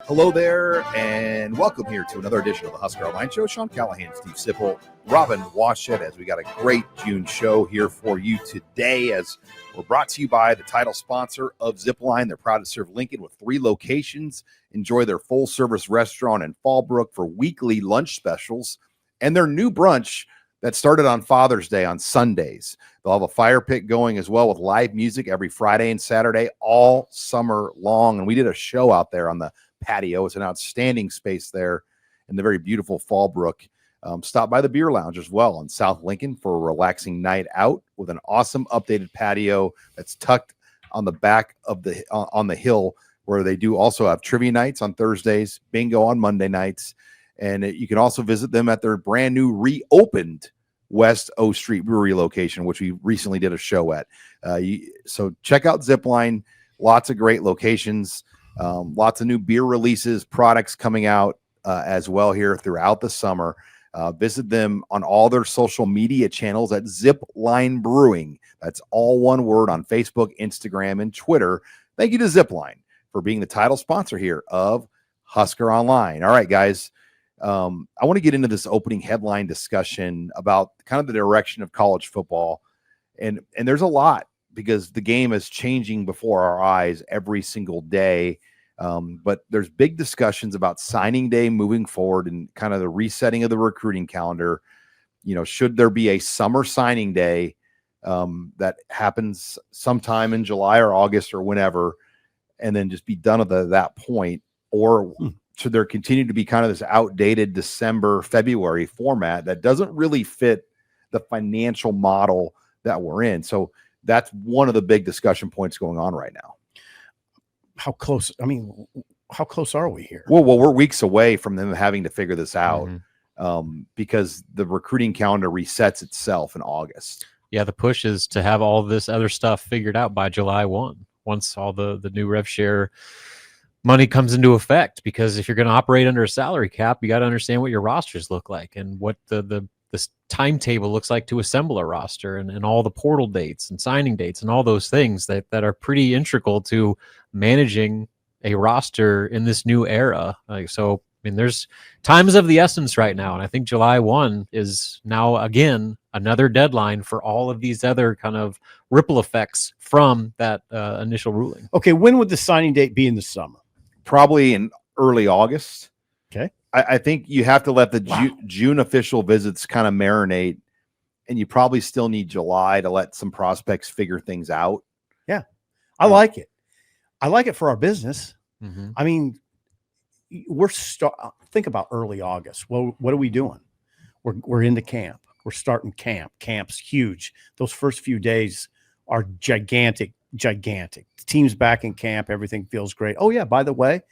Hello there, and welcome here to another edition of the HuskerOnline Show. Sean Callahan, Steve Sipple, Robin Washut, as we got a great June show here for you today, as we're brought to you by the title sponsor of Zipline. They're proud to serve Lincoln with 3 locations. Enjoy their full-service restaurant in Fallbrook for weekly lunch specials, and their new brunch that started on Father's Day on Sundays. They'll have a fire pit going as well with live music every Friday and Saturday all summer long, and we did a show out there on the patio. It's an outstanding space there in the very beautiful Fallbrook. Stop by the beer lounge as well in South Lincoln for a relaxing night out with an awesome updated patio that's tucked on the back of the on the hill, where they do also have trivia nights on Thursdays, bingo on Monday nights, and you can also visit them at their brand new reopened West O Street Brewery location, which we recently did a show at. So check out Zipline. Lots of great locations. Lots of new beer releases, products coming out as well here throughout the summer. Visit them on all their social media channels at Zipline Brewing. That's all one word on Facebook, Instagram, and Twitter. Thank you to Zipline for being the title sponsor here of HuskerOnline. All right, guys. I want to get into this opening headline discussion about kind of the direction of college football. And there's a lot, because the game is changing before our eyes every single day. But there's big discussions about signing day moving forward and kind of the resetting of the recruiting calendar. You know, should there be a summer signing day that happens sometime in July or August or whenever, and then just be done at that point? Or should there continue to be kind of this outdated December, February format that doesn't really fit the financial model that we're in? So that's one of the big discussion points going on right now. How close? I mean, how close are we here? Well, we're weeks away from them having to figure this out, because the recruiting calendar resets itself in August. Yeah, the push is to have all this other stuff figured out by July 1, once all the new rev share money comes into effect. Because if you're going to operate under a salary cap, you got to understand what your rosters look like and what the timetable looks like to assemble a roster, and all the portal dates and signing dates and all those things that are pretty integral to managing a roster in this new era. So, I mean, there's times of the essence right now. And I think July 1 is now, again, another deadline for all of these other kind of ripple effects from that initial ruling. Okay, when would the signing date be in the summer? Probably in early August. Okay. I think you have to let the June official visits kind of marinate, and you probably still need July to let some prospects figure things out. Yeah, I like it. I like it for our business. I mean, think about early August. Well, what are we doing? We're into camp. We're starting camp. Camp's huge. Those first few days are gigantic. The team's back in camp. Everything feels great. Oh yeah, by the way,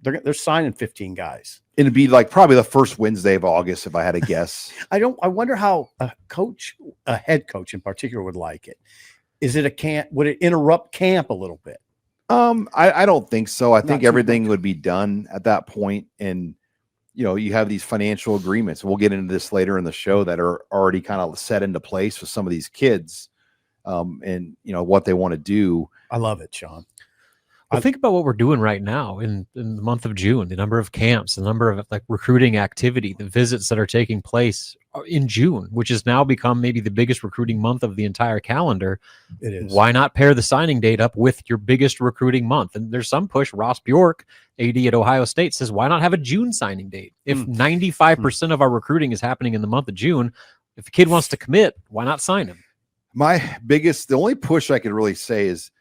they're signing 15 guys. It'd be like probably the first Wednesday of August, if I had to guess. I wonder how a head coach in particular would like it. Is it a camp? Would it interrupt camp a little bit? I don't think so. I think everything would be done at that point. And, you know, you have these financial agreements. We'll get into this later in the show that are already kind of set into place with some of these kids, and, you know, what they want to do. I love it, Sean. Well, think about what we're doing right now in the month of June, the number of camps, the number of like recruiting activity, the visits that are taking place in June, which has now become maybe the biggest recruiting month of the entire calendar. It is. Why not pair the signing date up with your biggest recruiting month? And there's some push. Ross Bjork, AD at Ohio State, says, why not have a June signing date? If 95% of our recruiting is happening in the month of June, if a kid wants to commit, why not sign him? The only push I could really say is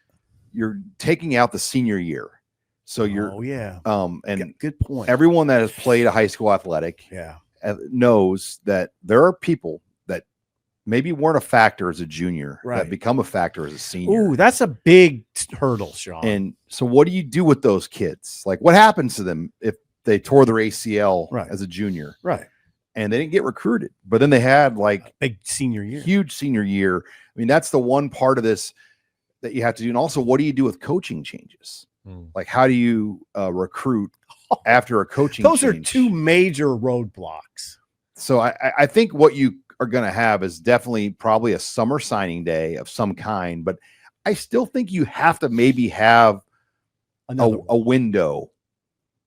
you're taking out the senior year. So you're, and good point. Everyone that has played a high school athletic knows that there are people that maybe weren't a factor as a junior that become a factor as a senior. Ooh, that's a big hurdle, Sean. And so what do you do with those kids? Like, what happens to them if they tore their ACL as a junior? Right. And they didn't get recruited, but then they had like a big senior year, huge senior year. I mean, that's the one part of this that you have to do. And also, what do you do with coaching changes? Like, how do you recruit after a coaching Those change? are two major roadblocks. So I think what you are going to have is definitely probably a summer signing day of some kind, but I still think you have to maybe have a window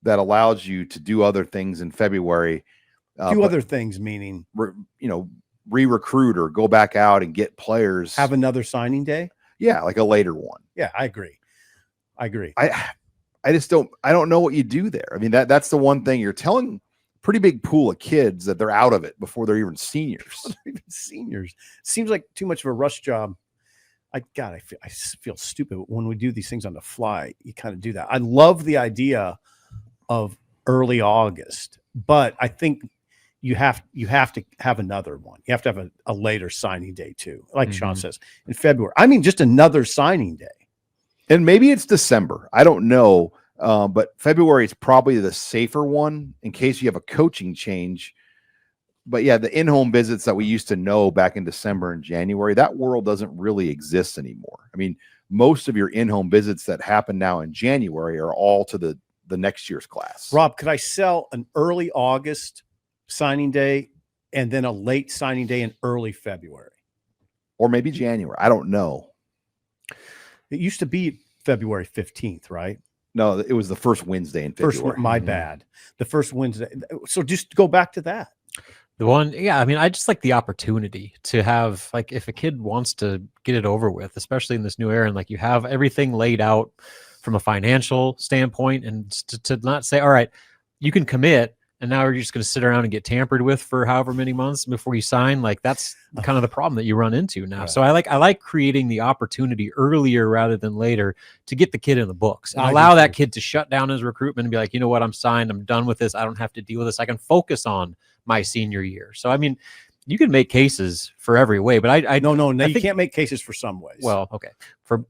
that allows you to do other things in February. Do other things, meaning, re-recruit or go back out and get players. have another signing day. Yeah, like a later one. Yeah, I agree. I just don't know what you do there. I mean, that's the one thing you're telling a pretty big pool of kids that they're out of it before they're even seniors. Seniors. Seems like too much of a rush job. I feel stupid when we do these things on the fly. You kind of do that. I love the idea of early August, but I think you have to have another one. You have to have a later signing day too, like Sean says, in February. I mean, just another signing day. And maybe it's December. I don't know. But February is probably the safer one in case you have a coaching change. But yeah, the in-home visits that we used to know back in December and January, that world doesn't really exist anymore. I mean, most of your in-home visits that happen now in January are all to the next year's class. Rob, could I sell an early August signing day and then a late signing day in early February? Or maybe January. I don't know. It used to be February 15th, right? No, it was the first Wednesday in February. My bad. The first Wednesday. So just go back to that. The one, yeah, I mean, I just like the opportunity to have, like, if a kid wants to get it over with, especially in this new era, and like you have everything laid out from a financial standpoint, and to not say, all right, you can commit, and now you're just going to sit around and get tampered with for however many months before you sign. Like, that's kind of the problem that you run into now. Right. So I like creating the opportunity earlier rather than later to get the kid in the books and allow that kid to shut down his recruitment and be like, you know what, I'm signed, I'm done with this, I don't have to deal with this, I can focus on my senior year. So I mean, you can make cases for every way, but I you can't make cases for some ways. Well, okay, for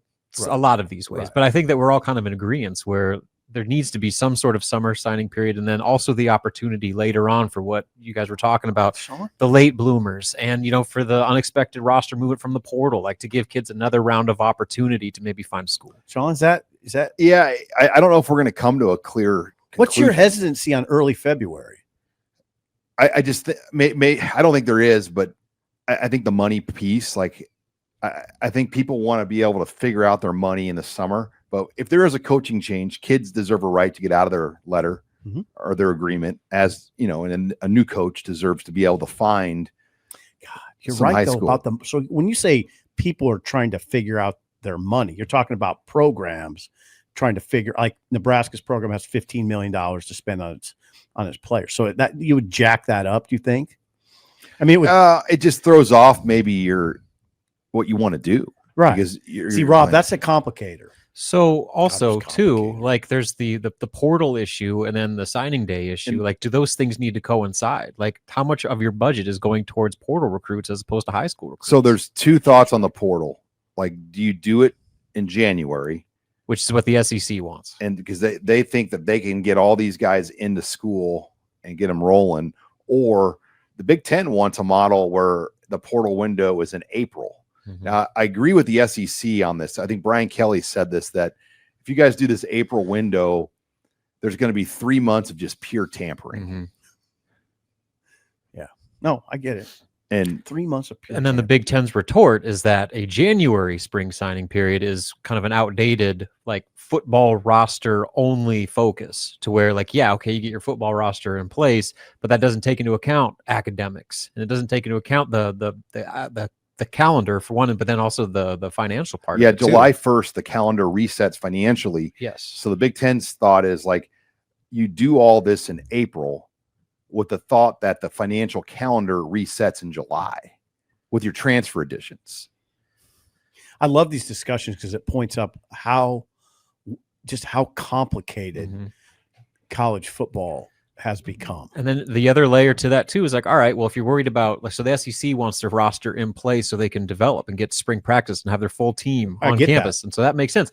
a lot of these ways, but I think that we're all kind of in agreement where there needs to be some sort of summer signing period, and then also the opportunity later on for what you guys were talking about, the late bloomers, and for the unexpected roster movement from the portal, like to give kids another round of opportunity to maybe find school. Sean, is that? Yeah, I don't know if we're going to come to a clear conclusion. What's your hesitancy on early February? I just I don't think there is, but I think the money piece, like I think people want to be able to figure out their money in the summer. But if there is a coaching change, kids deserve a right to get out of their letter or their agreement, as and a new coach deserves to be able to find. God, you're right though about them. So when you say people are trying to figure out their money, you're talking about programs trying to figure, like Nebraska's program has $15 million to spend on its players. So that you would jack that up, do you think? I mean, it just throws off maybe what you want to do, right? Because Rob, that's a complicator. So also too, like there's the portal issue and then the signing day issue. Like, do those things need to coincide? Like, how much of your budget is going towards portal recruits as opposed to high school recruits? So there's two thoughts on the portal. Like, do you do it in January? Which is what the SEC wants. And because they think that they can get all these guys into school and get them rolling. Or the Big Ten wants a model where the portal window is in April. Now, I agree with the SEC on this. I think Brian Kelly said this, that if you guys do this April window, there's going to be 3 months of just pure tampering. Yeah. No, I get it. And 3 months of pure And then the Big Ten's retort is that a January spring signing period is kind of an outdated, like, football roster only focus, to where, like, yeah, okay, you get your football roster in place, but that doesn't take into account academics, and it doesn't take into account the calendar for one, but then also the financial part. Yeah, July 1st, the calendar resets financially. Yes. So the Big Ten's thought is, like, you do all this in April with the thought that the financial calendar resets in July with your transfer additions. I love these discussions because it points up how complicated college football has become. And then the other layer to that too is like, all right, well, if you're worried about, like, so the SEC wants their roster in place so they can develop and get spring practice and have their full team on campus. And so that makes sense.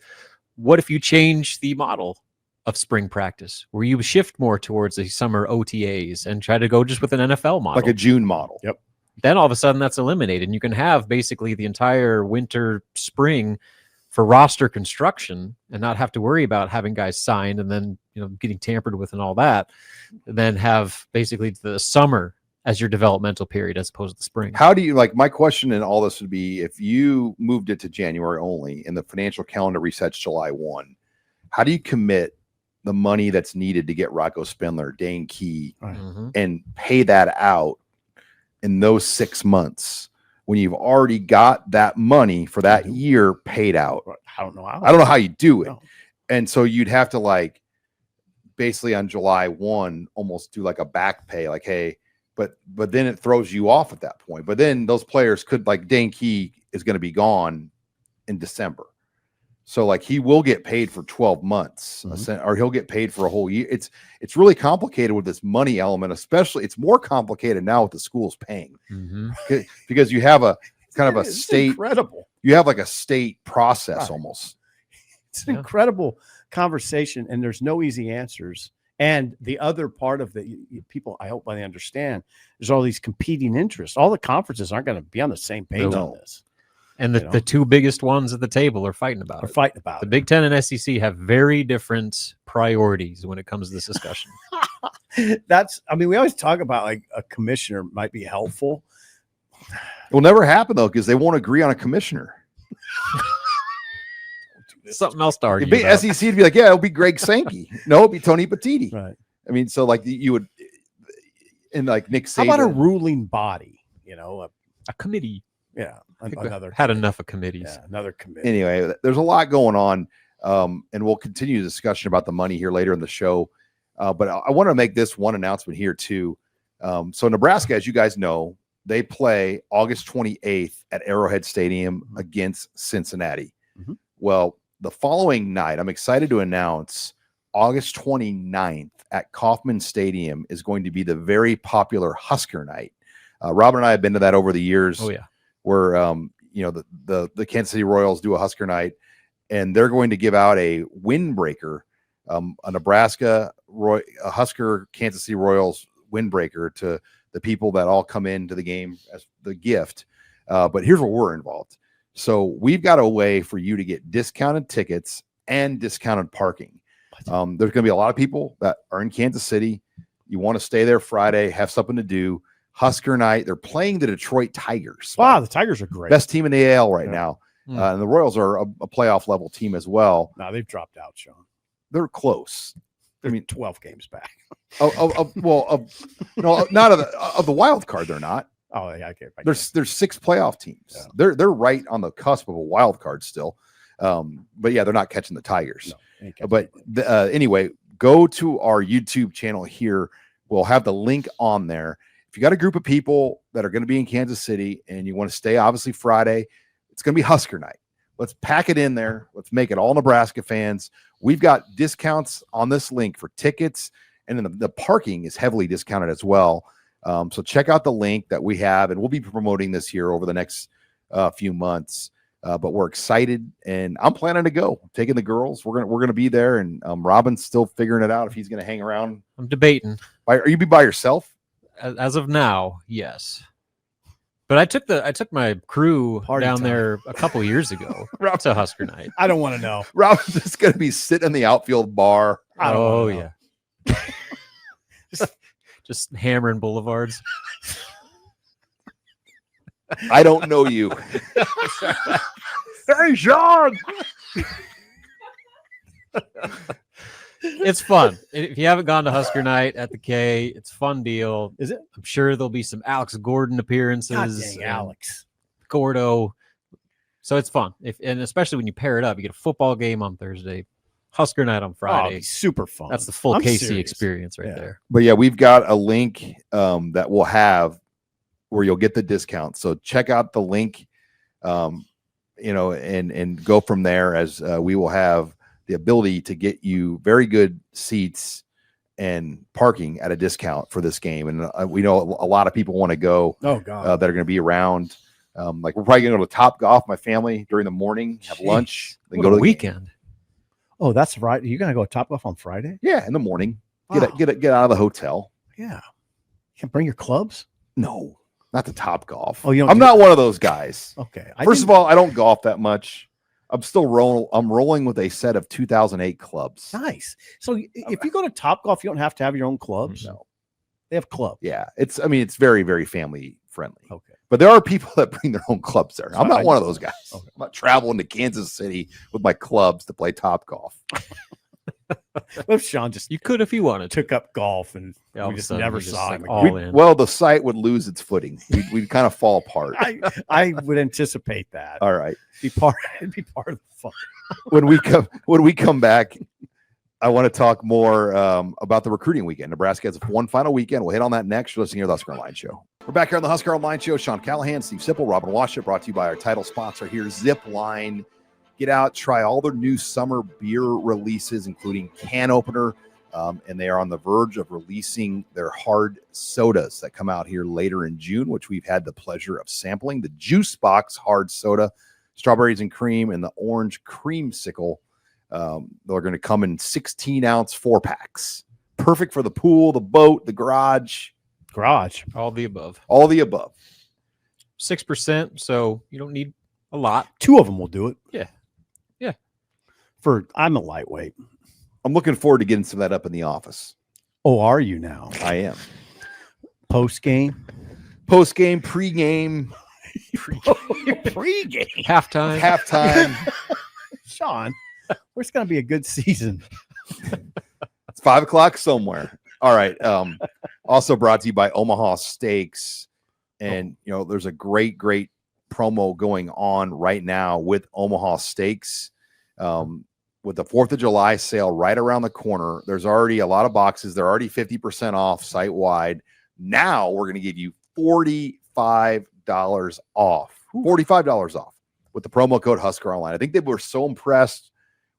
What if you change the model of spring practice where you shift more towards the summer OTAs and try to go just with an NFL model? Like a June model. Yep. Then all of a sudden that's eliminated, and you can have basically the entire winter, spring for roster construction and not have to worry about having guys signed and then, getting tampered with and all that, and then have basically the summer as your developmental period as opposed to the spring. How do you, like, my question in all this would be, if you moved it to January only and the financial calendar resets July 1, how do you commit the money that's needed to get Rocco Spindler, Dane Key, Right. and pay that out in those 6 months when you've already got that money for that year paid out. I don't know how. I don't know how you do it. No. And so you'd have to like basically on July 1 almost do like a back pay, like, hey, but then it throws you off at that point. But then those players could, like Dane Key is going to be gone in December. So like he will get paid for 12 months or he'll get paid for a whole year. It's really complicated with this money element, especially it's more complicated now with the schools paying because you have a kind of a state incredible. You have like a state process almost. It's an incredible conversation and there's no easy answers. And the other part of the people, I hope they understand, there's all these competing interests. All the conferences aren't going to be on the same page on this. And the two biggest ones at the table are fighting about it. The Big Ten and SEC have very different priorities when it comes to this discussion. We always talk about like a commissioner might be helpful. It will never happen though, because they won't agree on a commissioner. Something else to argue about. SEC would be like, yeah, it'll be Greg Sankey. No, it'll be Tony Petitti. Right. I mean, so like you would, and like Nick Saban. How about a ruling body? A committee. Yeah. Had enough of committees. Yeah, another committee. Anyway, there's a lot going on. And we'll continue the discussion about the money here later in the show. But I want to make this one announcement here too. So Nebraska, as you guys know, they play August 28th at Arrowhead Stadium against Cincinnati. Well, the following night, I'm excited to announce August 29th at Kauffman Stadium is going to be the very popular Husker night. Robin and I have been to that over the years. Oh yeah. Where the Kansas City Royals do a Husker night, and they're going to give out a windbreaker, a Husker Kansas City Royals windbreaker to the people that all come into the game as the gift. But here's where we're involved. So we've got a way for you to get discounted tickets and discounted parking. There's going to be a lot of people that are in Kansas City. You want to stay there Friday, have something to do. Husker night. They're playing the Detroit Tigers. Wow, the Tigers are great. Best team in the AL right now. And the Royals are a playoff level team as well. No, they've dropped out, Sean. They're close. I mean, 12 games back. Not of the wild card. They're not. Oh, yeah, okay. There's 6 playoff teams. Yeah. They're right on the cusp of a wild card still. But yeah, they're not catching the Tigers. No, but anyway, go to our YouTube channel here. We'll have the link on there. If you got a group of people that are going to be in Kansas City and you want to stay, obviously Friday, it's going to be Husker night. Let's pack it in there. Let's make it all Nebraska fans. We've got discounts on this link for tickets, and then the parking is heavily discounted as well. So check out the link that we have, and we'll be promoting this here over the next few months. But we're excited, and I'm planning to go. Taking the girls, we're gonna be there, and Robin's still figuring it out if he's gonna hang around. I'm debating. Are you be by yourself? As of now, yes. But I took my crew down there a couple years ago to Husker night. I don't want to know. Robin's just going to be sitting in the outfield bar. Oh yeah. just hammering boulevards. I don't know you. Hey, Sean. It's fun. If you haven't gone to Husker night at the K, it's a fun deal. Is it? I'm sure there'll be some Alex Gordon appearances. God dang, Alex. Gordo. So it's fun. And especially when you pair it up, you get a football game on Thursday, Husker night on Friday. Super fun. That's the full KC experience right there. But yeah, we've got a link that we'll have where you'll get the discount. So check out the link, and go from there as we will have the ability to get you very good seats and parking at a discount for this game. And we know a lot of people want to go that are going to be around. Like we're probably going to go to Top Golf, my family, during the morning, have lunch, then go to the weekend. Oh, that's right. You're going to go to Top Golf on Friday? Yeah, in the morning. Get out of the hotel. Yeah. You can bring your clubs? No, not to Top Golf. Oh, I'm not one of those guys. Okay. First of all, I don't golf that much. I'm rolling with a set of 2008 clubs. Nice. So if you go to Top Golf, you don't have to have your own clubs. No, they have clubs. Yeah, it's very, very family friendly. Okay, but there are people that bring their own clubs there. I'm not one of those guys. Okay. I'm not traveling to Kansas City with my clubs to play Top Golf. What if Sean just You could if you wanted to. took up golf and All we of a just sudden, never you just, saw like, him all again? in. Well, the site would lose its footing. We'd kind of fall apart. I would anticipate that. All right. It'd be part of the fun. When we come back, I want to talk more about the recruiting weekend. Nebraska has one final weekend. We'll hit on that next. You're listening to the Husker Online Show. We're back here on the Husker Online Show. Sean Callahan, Steve Sipple, Robin Washut, brought to you by our title sponsor here, Zipline. Get out, try all their new summer beer releases, including can opener, and they are on the verge of releasing their hard sodas that come out here later in June, which we've had the pleasure of sampling. The JuiceBox hard soda, strawberries and cream, and the orange creamsicle. They're going to come in 16-ounce 4-packs. Perfect for the pool, the boat, the garage. All the above. All the above. 6%, so you don't need a lot. 2 of them will do it. Yeah. I'm a lightweight. I'm looking forward to getting some of that up in the office. Oh, are you now? I am. Post game? Post game, pre-game, Pre-game. Halftime. halftime. Sean, where's going to be a good season? It's 5 o'clock somewhere. All right. Also brought to you by Omaha Steaks. And, there's a great promo going on right now with Omaha Steaks. With the 4th of July sale right around the corner, there's already a lot of boxes. They're already 50% off site-wide. Now we're going to give you $45 off. $45 off with the promo code HuskerOnline. I think they were so impressed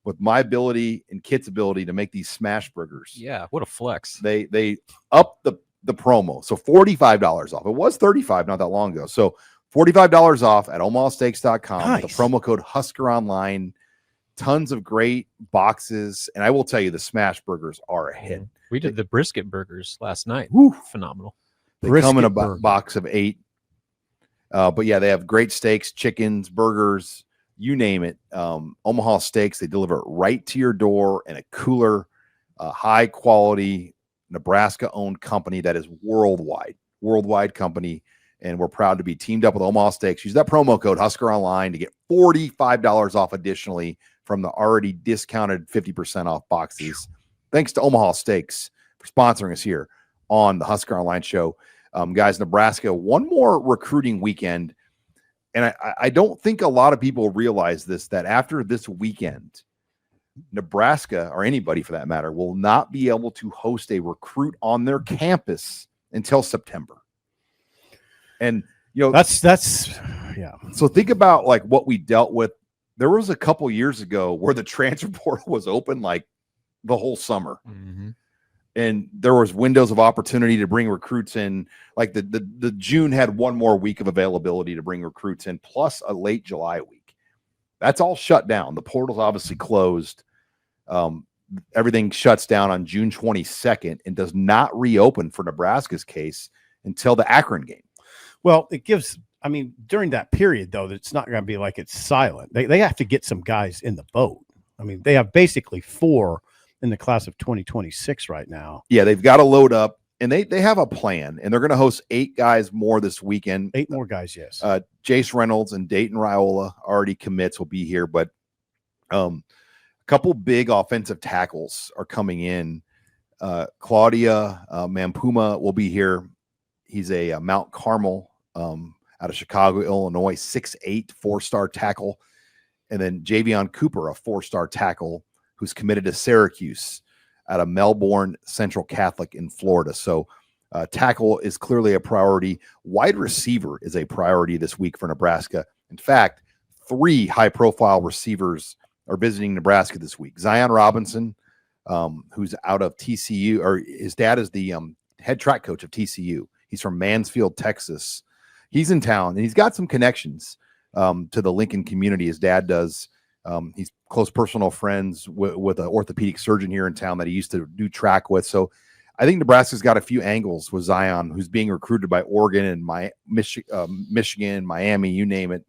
with my ability and Kit's ability to make these smash burgers. Yeah, what a flex. They upped the promo. So $45 off. It was $35 not that long ago. So $45 off at omahasteaks.com. Nice. With the promo code HuskerOnline. Tons of great boxes. And I will tell you, the smash burgers are a hit. We did the brisket burgers last night. Woo. Phenomenal. They come in a box of 8. But yeah, they have great steaks, chickens, burgers, you name it. Omaha Steaks, they deliver it right to your door in a cooler, high quality, Nebraska-owned company that is worldwide company. And we're proud to be teamed up with Omaha Steaks. Use that promo code HuskerOnline to get $45 off additionally from the already discounted 50% off boxes. Thanks to Omaha Steaks for sponsoring us here on the Husker Online Show. Guys, Nebraska, one more recruiting weekend. And I don't think a lot of people realize this, that after this weekend, Nebraska, or anybody for that matter, will not be able to host a recruit on their campus until September. And, that's yeah. So think about like what we dealt with. There was a couple years ago where the transfer portal was open like the whole summer. Mm-hmm. And there was windows of opportunity to bring recruits in. Like the June had one more week of availability to bring recruits in, plus a late July week. That's all shut down. The portal's obviously closed. Everything shuts down on June 22nd and does not reopen for Nebraska's case until the Akron game. Well, it gives, during that period, though, it's not going to be like it's silent. They have to get some guys in the boat. They have basically 4 in the class of 2026 right now. Yeah, they've got to load up, and they have a plan, and they're going to host 8 guys more this weekend. 8 more guys, yes. Jace Reynolds and Dayton Raiola already commits will be here, but a couple big offensive tackles are coming in. Claudia Mampuma will be here. He's a Mount Carmel out of Chicago, Illinois, 6'8", 4-star tackle. And then Javion Cooper, a 4-star tackle who's committed to Syracuse out of Melbourne Central Catholic in Florida. So tackle is clearly a priority. Wide receiver is a priority this week for Nebraska. In fact, 3 high-profile receivers are visiting Nebraska this week. Zion Robinson, who's out of TCU, or his dad is the head track coach of TCU. He's from Mansfield, Texas. He's in town, and he's got some connections to the Lincoln community. His dad does. He's close personal friends with an orthopedic surgeon here in town that he used to do track with. So I think Nebraska's got a few angles with Zion, who's being recruited by Oregon and Michigan, Miami, you name it.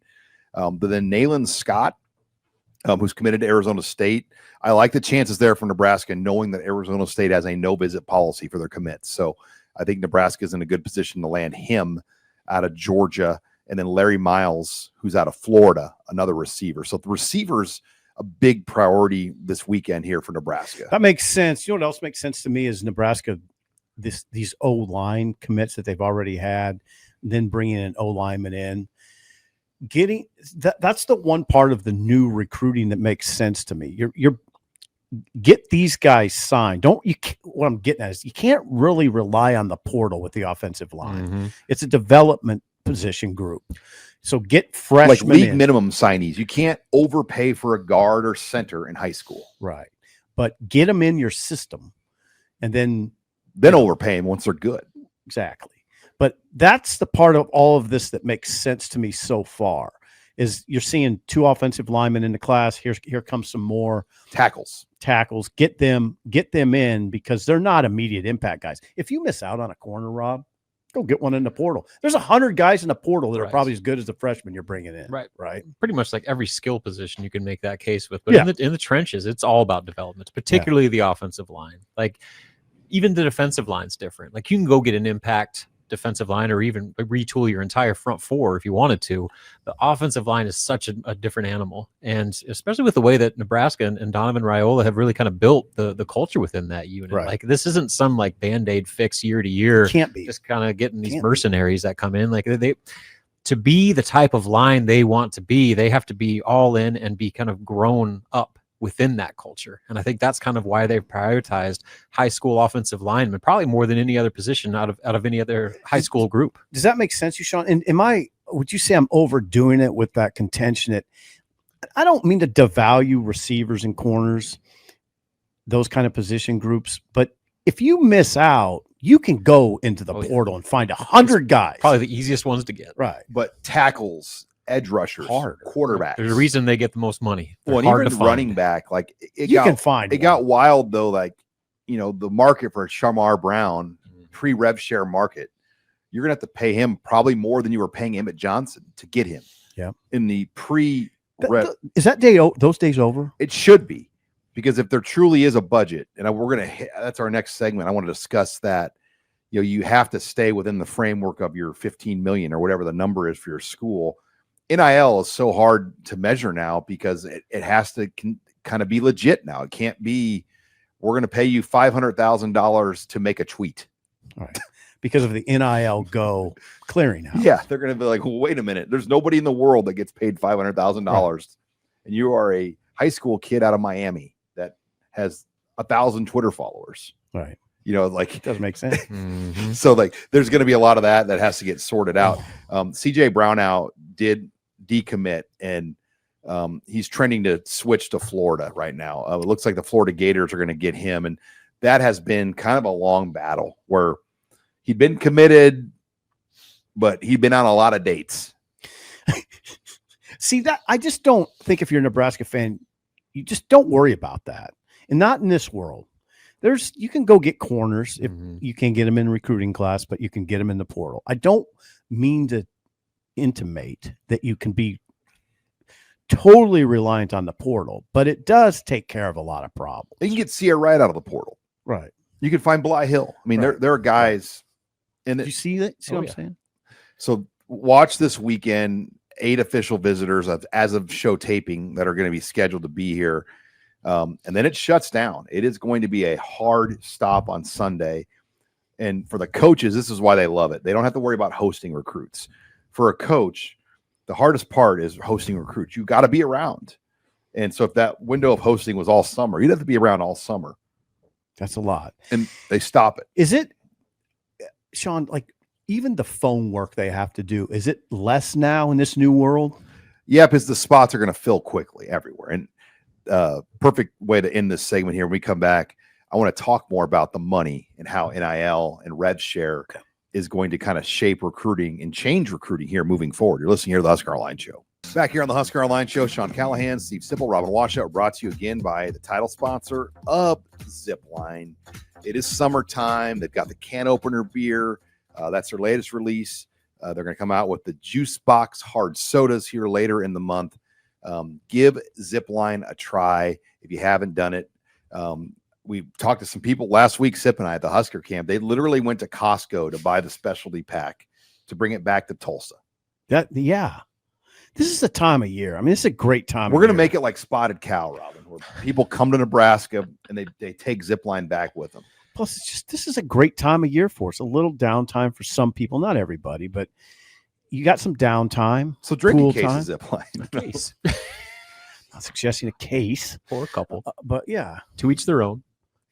But then Nayland Scott, who's committed to Arizona State. I like the chances there for Nebraska, knowing that Arizona State has a no-visit policy for their commits. So I think Nebraska is in a good position to land him out of Georgia. And then Larry Miles, who's out of Florida, another receiver. So the receivers, a big priority this weekend here for Nebraska. That makes sense. You know what else makes sense to me is Nebraska, these O-line commits that they've already had, then bringing an O-lineman in. That's the one part of the new recruiting that makes sense to me. You're get these guys signed. What I'm getting at is you can't really rely on the portal with the offensive line. Mm-hmm. It's a development position group. So get freshmen like league in. minimum signees. You can't overpay for a guard or center in high school. Right. But get them in your system and then overpay them once they're good. Exactly. But that's the part of all of this that makes sense to me so far is you're seeing 2 offensive linemen in the class. Here comes some more tackles. Get them in because they're not immediate impact guys. If you miss out on a corner, Rob, go get one in the portal. There's 100 guys in the portal that are probably as good as the freshman you're bringing in. Right. Pretty much like every skill position you can make that case with. But in the trenches, it's all about development, particularly the offensive line. Like even the defensive line's different. Like you can go get an impact defensive line or even retool your entire front 4 if you wanted to. The offensive line is such a different animal, and especially with the way that Nebraska and Donovan Raiola have really kind of built the culture within that unit. Like this isn't some like Band-Aid fix year to year. Can't be just kind of getting these mercenaries that come in. Like they to be the type of line they want to be, they have to be all in and be kind of grown up within that culture. And I think that's kind of why they've prioritized high school offensive linemen, probably more than any other position out of any other high school group. Does that make sense to you, Sean? And would you say I'm overdoing it with that contention that I don't mean to devalue receivers and corners, those kind of position groups, but if you miss out, you can go into the portal and find 100 guys. Probably the easiest ones to get. Right. But tackles, edge rushers, quarterbacks. There's a reason they get the most money. Well, and even running back, like it got wild though. Like, the market for Shamar Brown, pre-rev share market, you're gonna have to pay him probably more than you were paying Emmett Johnson to get him. Yeah. In the pre, is that those days over? It should be, because if there truly is a budget, and that's our next segment. I want to discuss that. You have to stay within the framework of your 15 million or whatever the number is for your school. NIL is so hard to measure now because it has to kind of be legit now. It can't be, we're going to pay you $500,000 to make a tweet. All right. Because of the NIL Go clearinghouse. Yeah. They're going to be like, well, wait a minute. There's nobody in the world that gets paid $500,000. And you are a high school kid out of Miami that has 1,000 Twitter followers. Right. It doesn't make sense. Mm-hmm. So there's going to be a lot of that has to get sorted out. CJ Brownout did decommit, and he's trending to switch to Florida right now. It looks like the Florida Gators are going to get him, and that has been kind of a long battle where he'd been committed, but he'd been on a lot of dates. See, that I just don't think if you're a Nebraska fan, you just don't worry about that, and not in this world. You can go get corners if you can get them in recruiting class, but you can get them in the portal. I don't mean to intimate that you can be totally reliant on the portal, but it does take care of a lot of problems. You can get Sierra Wright out of the portal. Right. You can find Bly Hill. I mean, there are guys. And you see that? See what I'm saying? So watch this weekend, 8 official visitors as of show taping that are going to be scheduled to be here. And then it shuts down. It is going to be a hard stop on Sunday. And for the coaches, this is why they love it. They don't have to worry about hosting recruits. For a coach, the hardest part is hosting recruits. You got to be around. And so if that window of hosting was all summer, you'd have to be around all summer. That's a lot. And they stop it. Is it, Sean, like even the phone work they have to do, is it less now in this new world? Yeah, because the spots are going to fill quickly everywhere. And perfect way to end this segment here. When we come back, I want to talk more about the money and how NIL and rev share is going to kind of shape recruiting and change recruiting here moving forward. You're listening here to the Husker Online Show. Back here on the Husker Online Show, Sean Callahan, Steve Sipple, Robin Washout, brought to you again by the title sponsor of Zipline. It is summertime. They've got the can opener beer. That's their latest release. They're going to come out with the JuiceBox hard sodas here later in the month. Give Zipline a try if you haven't done it. We talked to some people last week, Sip and I, at the Husker camp. They literally went to Costco to buy the specialty pack to bring it back to Tulsa. Yeah. This is the time of year. I mean, this is a great time. We're going to make it like Spotted Cow, Robin, where people come to Nebraska and they take Zipline back with them. Plus, it's just this is a great time of year for us. A little downtime for some people, not everybody, but you got some downtime. So drink a case time. of Zipline. Case. Not suggesting a case Or a couple. but yeah, To each their own.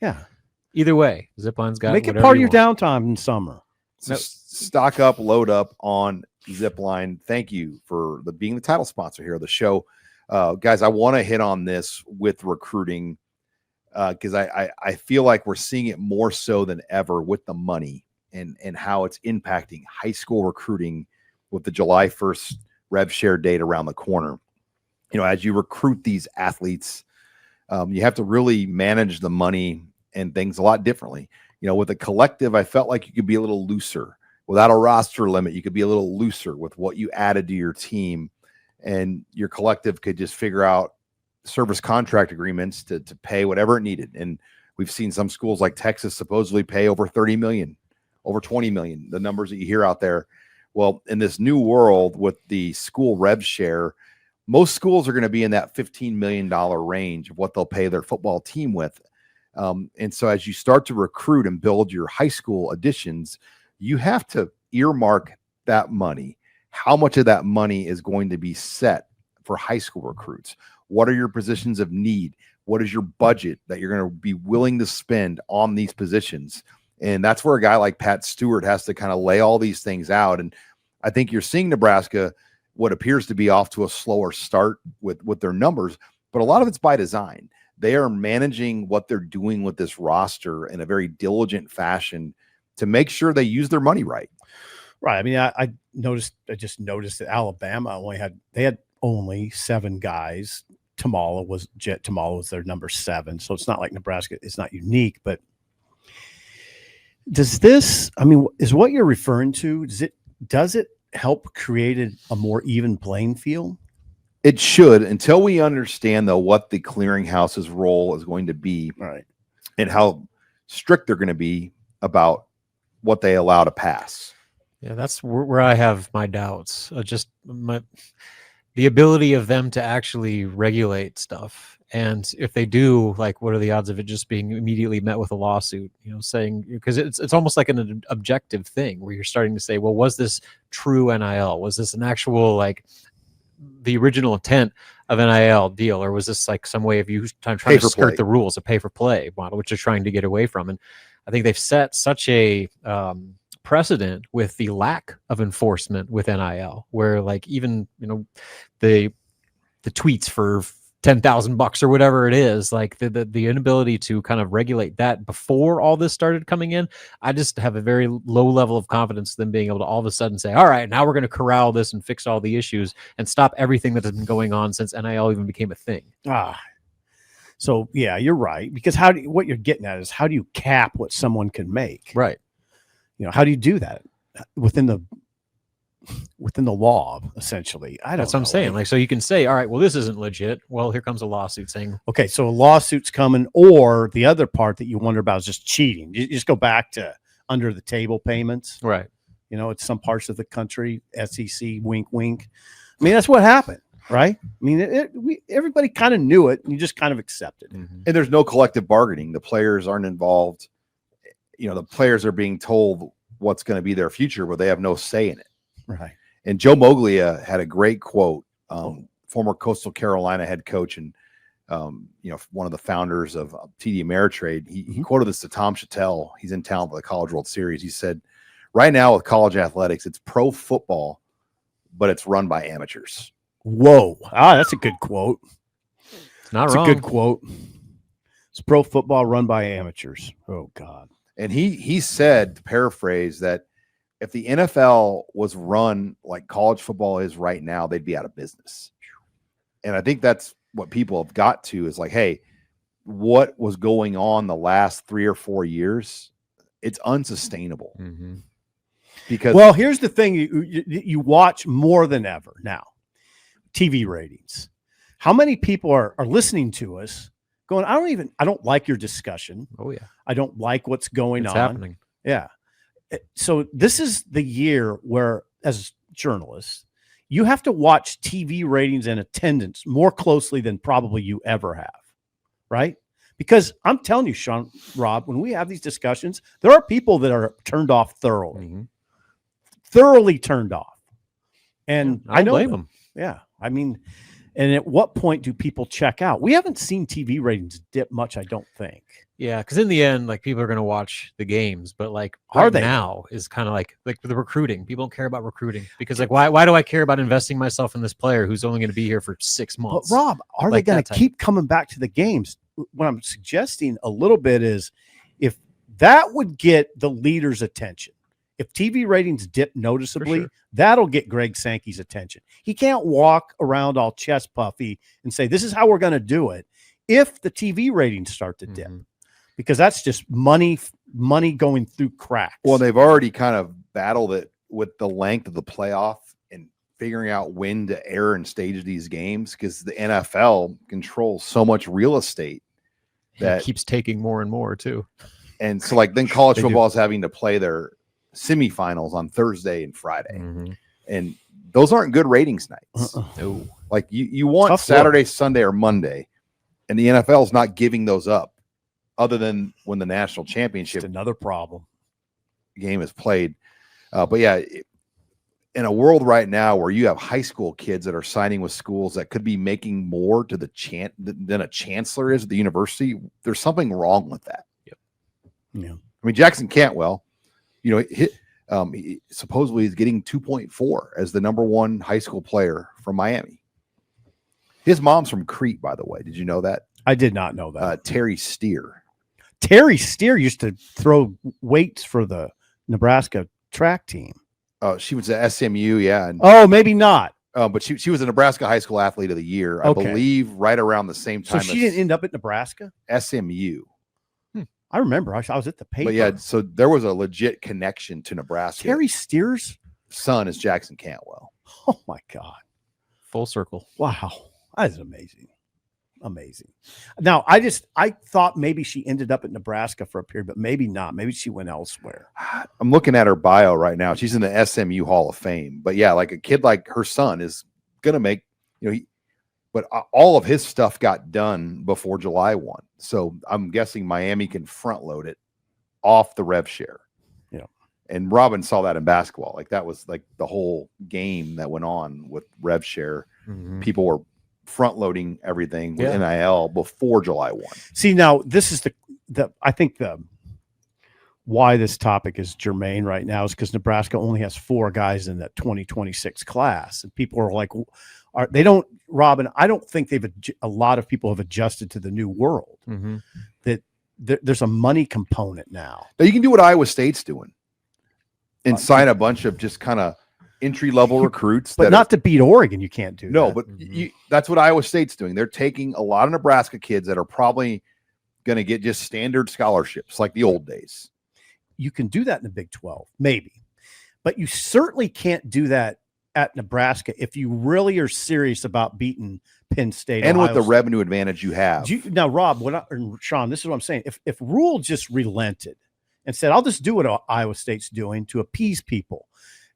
yeah. Either way, Zipline's got Make it whatever part of you your want. downtime in summer. So stock up, load up on Zipline. Thank you for being the title sponsor here of the show. Guys, I want to hit on this with recruiting because I feel like we're seeing it more so than ever with the money and how it's impacting high school recruiting with the July 1st rev share date around the corner. You know, as you recruit these athletes, you have to really manage the money and things a lot differently. You know, with a collective, I felt like you could be a little looser. Without a roster limit, you could be a little looser with what you added to your team, and your collective could just figure out service contract agreements to pay whatever it needed. And we've seen some schools like Texas supposedly pay over 30 million, over 20 million, the numbers that you hear out there. Well, in this new world with the school rev share, most schools are going to be in that $15 million range of what they'll pay their football team with. And so as you start to recruit and build your high school additions, you have to earmark that money. How much of that money is going to be set for high school recruits? What are your positions of need? What is your budget that you're going to be willing to spend on these positions? And that's where a guy like Pat Stewart has to kind of lay all these things out. And I think you're seeing Nebraska, what appears to be off to a slower start with their numbers, but a lot of it's by design. They are managing what they're doing with this roster in a very diligent fashion to make sure they use their money right. Right. I mean, I just noticed that Alabama had only 7 guys. Tamala was their number 7. So it's not like Nebraska is not unique, but is what you're referring to, does it help create a more even playing field? It should, until we understand, though, what the clearinghouse's role is going to be, right, and how strict they're going to be about what they allow to pass. Yeah, that's where I have my doubts. The ability of them to actually regulate stuff. And if they do, like, what are the odds of it just being immediately met with a lawsuit, saying, because it's almost like an objective thing where you're starting to say, well, was this true NIL? Was this an actual, like, the original intent of NIL deal, or was this like some way of you trying to skirt the rules, a pay for play model, which they're trying to get away from? And I think they've set such a precedent with the lack of enforcement with NIL, where, like, even the tweets for $10,000 or whatever it is, like the inability to kind of regulate that before all this started coming in. I just have a very low level of confidence in them being able to all of a sudden say, all right, now we're going to corral this and fix all the issues and stop everything that has been going on since NIL even became a thing. So yeah, you're right. Because what you're getting at is, how do you cap what someone can make? Right. How do you do that within the law, essentially? That's what I'm saying. Like, so you can say, all right, well, this isn't legit. Well, here comes a lawsuit saying, okay, so a lawsuit's coming, or the other part that you wonder about is just cheating. You just go back to under the table payments. right. It's some parts of the country, SEC, wink, wink. I mean, that's what happened, right? I mean, everybody kind of knew it, and you just kind of accepted it. Mm-hmm. And there's no collective bargaining. The players aren't involved. The players are being told what's going to be their future, but they have no say in it. Right. And Joe Moglia had a great quote, former Coastal Carolina head coach and, one of the founders of TD Ameritrade. He quoted this to Tom Chattel. He's in town for the College World Series. He said, right now with college athletics, it's pro football, but it's run by amateurs. Whoa. That's a good quote. It's not That's wrong. a good quote. It's pro football run by amateurs. Oh, God. And he said, to paraphrase, that if the NFL was run like college football is right now, they'd be out of business. And I think that's what people have got to, is like, hey, what was going on the last 3 or 4 years? It's unsustainable. Mm-hmm. Because, well, here's the thing you watch more than ever now: TV ratings. How many people are listening to us going, I don't like your discussion. Oh, yeah. I don't like what's going on. Happening. Yeah. So this is the year where, as journalists, you have to watch TV ratings and attendance more closely than probably you ever have, right? Because I'm telling you, Sean, Rob, when we have these discussions, there are people that are turned off thoroughly, thoroughly turned off. And I don't blame them. Yeah. I mean, and at what point do people check out? We haven't seen TV ratings dip much, I don't think. Yeah, because in the end, like people are going to watch the games, but like Are they? now is kind of like the recruiting. People don't care about recruiting because like why do I care about investing myself in this player who's only going to be here for 6 months? But Rob, are they Like going that to type. keep coming back to the games? What I'm suggesting a little bit is if that would get the leader's attention. If TV ratings dip noticeably, sure. that'll get Greg Sankey's attention. He can't walk around all chest puffy and say, this is how we're going to do it if the TV ratings start to dip. Because that's just money going through cracks. Well, they've already kind of battled it with the length of the playoff and figuring out when to air and stage these games because the NFL controls so much real estate that it keeps taking more and more too. And so like then college They do. football is having to play their semifinals on Thursday and Friday. And those aren't good ratings nights. No. Like you want Tough Saturday, Sunday, or Monday, and the NFL is not giving those up other than when the national championship Just another problem. game is played. But yeah, in a world right now where you have high school kids that are signing with schools that could be making more to the than a chancellor is at the university, there's something wrong with that. Yeah. I mean, Jackson Cantwell, you know, he supposedly is getting 2.4 as the number one high school player from Miami. His mom's from Crete, by the way. Did you know that? I did not know that. Terry Steer. Terry Steer used to throw weights for the Nebraska track team. She was at SMU, yeah. And, Oh, maybe not. but she was a Nebraska High School Athlete of the Year, I Okay. believe, right around the same So time she didn't end up at Nebraska? SMU. I remember. I was at the paper. But yeah, so there was a legit connection to Nebraska. Terry Steer's son is Jackson Cantwell. Oh my God. Full circle. Wow. That is amazing. Amazing. Now, I thought maybe she ended up at Nebraska for a period, but maybe not. Maybe she went elsewhere. I'm looking at her bio right now. She's in the SMU Hall of Fame. But yeah, like a kid like her son is going to make, you know, but all of his stuff got done before July 1. So I'm guessing Miami can front load it off the rev share. Yeah. And Robin saw that in basketball. Like that was like the whole game that went on with rev share. People were front loading everything with NIL before July 1. See, now this is I think why this topic is germane right now is because Nebraska only has 4 guys in that 2026 class. And people are like, Robin, I don't think a lot of people have adjusted to the new world. That there's a money component now. Now you can do what Iowa State's doing and sign a bunch of just kind of entry-level recruits. But not to beat Oregon, you can't do no, that. but that's what Iowa State's doing. They're taking a lot of Nebraska kids that are probably going to get just standard scholarships like the old days. You can do that in the Big 12, maybe. But you certainly can't do that at Nebraska if you really are serious about beating Penn State. And Ohio with the State. revenue advantage you have. Now, Rob, and Sean, this is what I'm saying. If Rule just relented and said, I'll just do what Iowa State's doing to appease people,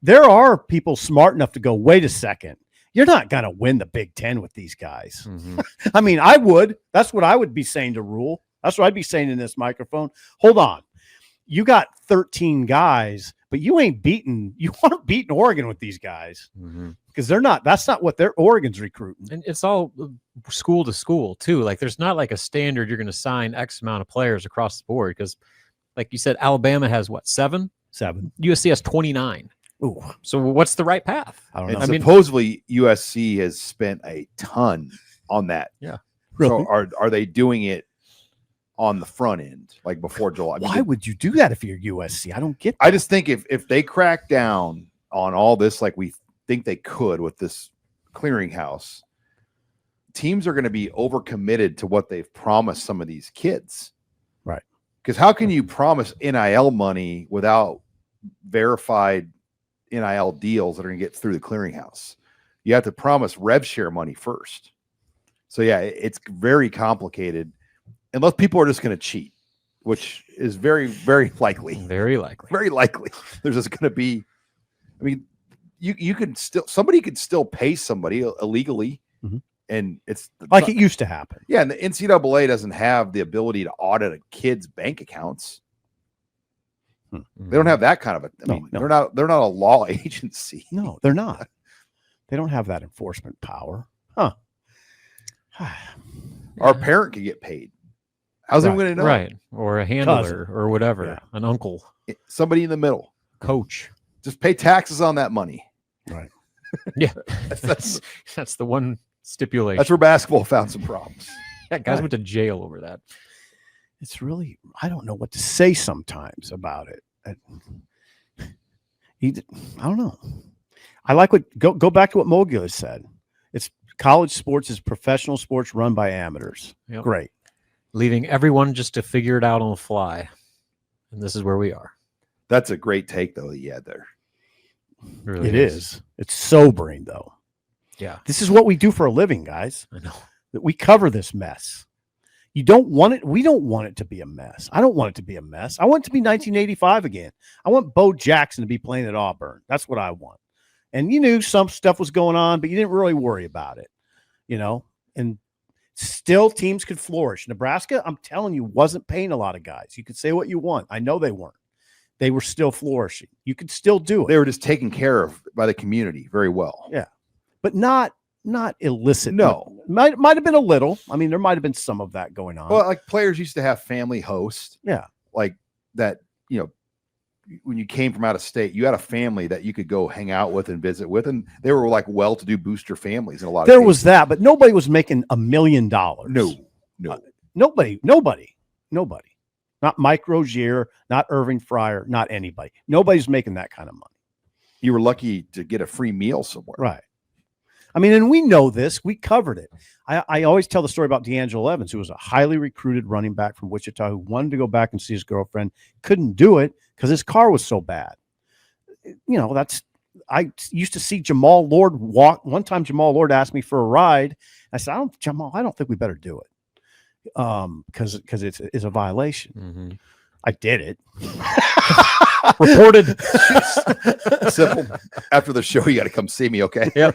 there are people smart enough to go, wait a second, you're not going to win the Big Ten with these guys. I mean, I would. That's what I would be saying to Rule. That's what I'd be saying in this microphone. Hold on. You got 13 guys, but you aren't beating Oregon with these guys because that's not what Oregon's recruiting. And it's all school to school too. Like there's not like a standard you're going to sign X amount of players across the board. Because like you said, Alabama has what, 7? 7. USC has 29. Ooh. So what's the right path? I don't And know. supposedly USC has spent a ton on that. Yeah. Really? So are they doing it on the front end, like before July? Why would you do that if you're USC? I don't get that. I just think if they crack down on all this, like we think they could with this clearinghouse, teams are going to be overcommitted to what they've promised some of these kids. Right. Because how can you promise NIL money without verified NIL deals that are going to get through the clearinghouse? You have to promise rev share money first. So yeah, it's very complicated unless people are just going to cheat, which is very, very likely. Very likely. Very likely. There's just going to be, I mean, you could somebody could still pay somebody illegally, and it's like it used to happen. Yeah, and the NCAA doesn't have the ability to audit a kid's bank accounts. They don't have that kind of they're not a law agency. No, they're not. They don't have that enforcement power. Huh. Our parent could get paid. How's anyone going to know? Right. Or a handler or whatever, an uncle. Somebody in the middle. Coach. Just pay taxes on that money. Right. Yeah. That's the one stipulation. That's where basketball found some problems. Yeah, guys went to jail over that. It's really, I don't know what to say sometimes about it. I don't know. I like go back to what Mogul said. It's college sports is professional sports run by amateurs. Yep. Great. Leaving everyone just to figure it out on the fly. And this is where we are. That's a great take, though, that you had there. It is. It's sobering, though. Yeah. This is what we do for a living, guys. I know. We cover this mess. You don't want it. We don't want it to be a mess. I don't want it to be a mess. I want it to be 1985 again. I want Bo Jackson to be playing at Auburn. That's what I want. And you knew some stuff was going on, but you didn't really worry about it, and still teams could flourish. Nebraska, I'm telling you, wasn't paying a lot of guys. You could say what you want. I know they weren't. They were still flourishing. You could still do it. They were just taken care of by the community very well. Yeah. But not illicit. No. Might have been a little. I mean, there might have been some of that going on. Well, like players used to have family hosts. Yeah. Like that, when you came from out of state, you had a family that you could go hang out with and visit with. And they were like well-to-do booster families in a lot of cases. There was that, but nobody was making $1 million. No. Nobody. Not Mike Rozier, not Irving Fryer, not anybody. Nobody's making that kind of money. You were lucky to get a free meal somewhere. Right. I mean, and we know this. We covered it. I always tell the story about D'Angelo Evans, who was a highly recruited running back from Wichita who wanted to go back and see his girlfriend, couldn't do it because his car was so bad. I used to see Jamal Lord walk. One time, Jamal Lord asked me for a ride. I said, I don't think we better do it because it's a violation. Mm-hmm. I did it. Reported. Simple. After the show, you got to come see me, okay? Yeah.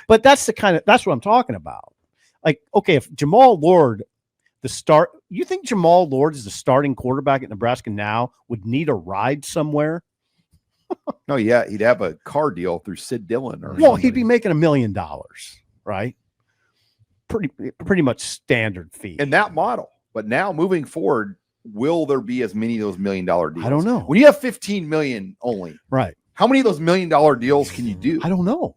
But that's what I'm talking about. Like, okay, if Jamal Lord, you think Jamal Lord is the starting quarterback at Nebraska now would need a ride somewhere? No, yeah, he'd have a car deal through Sid Dillon. He'd be making $1 million, right? Pretty much standard fee. In that model. But now moving forward, will there be as many of those $1 million deals? I don't know. When you have 15 million only, right? How many of those $1 million deals can you do? I don't know.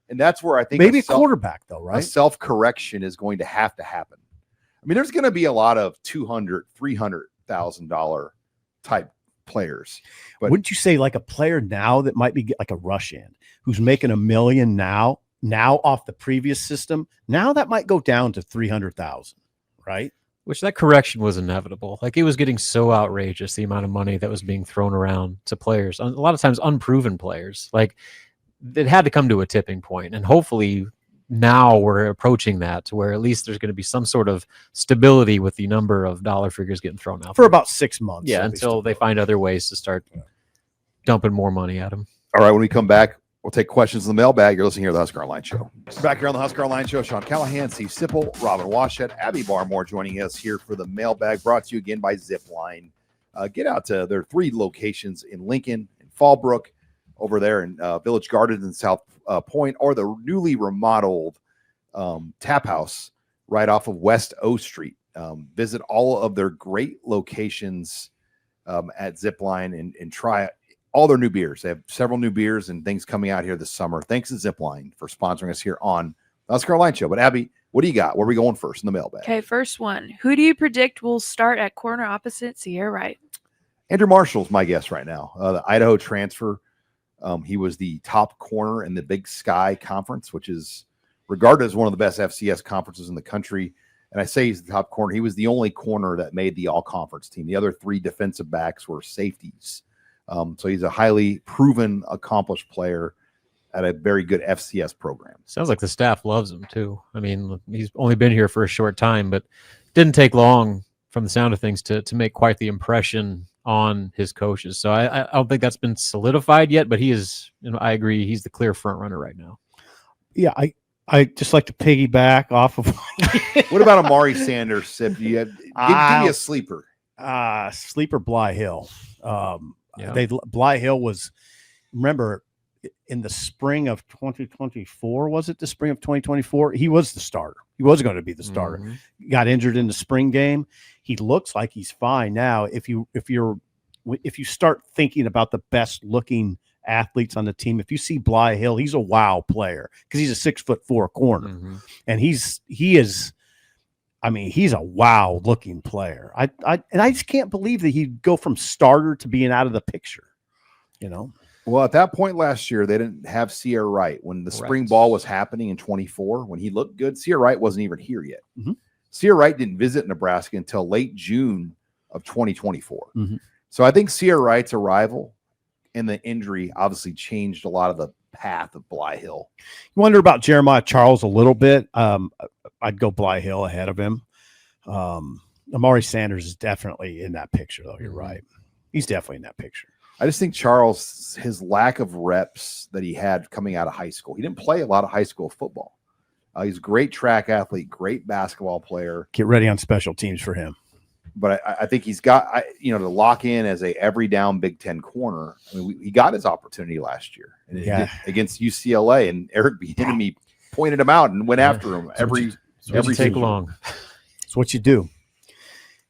And that's where I think maybe a quarterback, though, right? A self-correction is going to happen. I mean, there's going to be a lot of $200,000, $300,000 type players. But wouldn't you say like a player now that might be like a rush in who's making $1 million now off the previous system? Now that might go down to 300,000, right? Which that correction was inevitable. Like it was getting so outrageous, the amount of money that was being thrown around to players, a lot of times unproven players. Like it had to come to a tipping point, and hopefully now we're approaching that to where at least there's going to be some sort of stability with the number of dollar figures getting thrown out for about 6 months. Yeah, until they find other ways to start dumping more money at them. All right, when we come back, we'll take questions in the mailbag. You're listening here to the Husker Online Show. We're back here on the Husker Online Show. Sean Callahan, Steve Sipple, Robin Washut, Abby Barmore joining us here for the mailbag, brought to you again by Zipline. Get out to their 3 locations in Lincoln, in Fallbrook, over there in Village Gardens in South Point, or the newly remodeled Tap House right off of West O Street. Visit all of their great locations at Zipline and try all their new beers. They have several new beers and things coming out here this summer. Thanks to Zipline for sponsoring us here on the Husker Online Show. But Abby, what do you got? Where are we going first in the mailbag? Okay, first one. Who do you predict will start at corner opposite Sierra Wright? Andrew Marshall's my guess right now. The Idaho transfer. He was the top corner in the Big Sky Conference, which is regarded as one of the best FCS conferences in the country. And I say he's the top corner. He was the only corner that made the all-conference team. The other 3 defensive backs were safeties. So he's a highly proven, accomplished player at a very good FCS program. Sounds like the staff loves him too. I mean, he's only been here for a short time, but didn't take long from the sound of things to make quite the impression on his coaches. So I don't think that's been solidified yet, but he is, I agree, he's the clear front runner right now. Yeah, I just like to piggyback off of What about Amari Sanders? Sip? Give me a sleeper. sleeper Bly Hill. Yeah. Bly Hill was, remember, in the spring of 2024, was it the spring of 2024? He was the starter. He was going to be the starter. Mhm. Got injured in the spring game. He looks like he's fine now. If you start thinking about the best looking athletes on the team, if you see Bly Hill, he's a wow player because he's a 6'4" corner, Mhm. and he is. I mean, he's a wow looking player. I just can't believe that he'd go from starter to being out of the picture. You know. Well, at that point last year, they didn't have Sierra Wright. When the spring ball was happening in 24, when he looked good, Sierra Wright wasn't even here yet. Mm-hmm. Sierra Wright didn't visit Nebraska until late June of 2024. Mm-hmm. So I think Sierra Wright's arrival and the injury obviously changed a lot of the path of Bly Hill. You wonder about Jeremiah Charles a little bit. I'd go Bly Hill ahead of him. Amari Sanders is definitely in that picture, though. You're right. He's definitely in that picture. I just think Charles, his lack of reps that he had coming out of high school, he didn't play a lot of high school football. He's a great track athlete, great basketball player. Get ready on special teams for him. But I think he's got, to lock in as a every down Big Ten corner. I mean, he got his opportunity last year against UCLA, and Eric Bieniemy pointed him out and went after him every take long. It's what you do.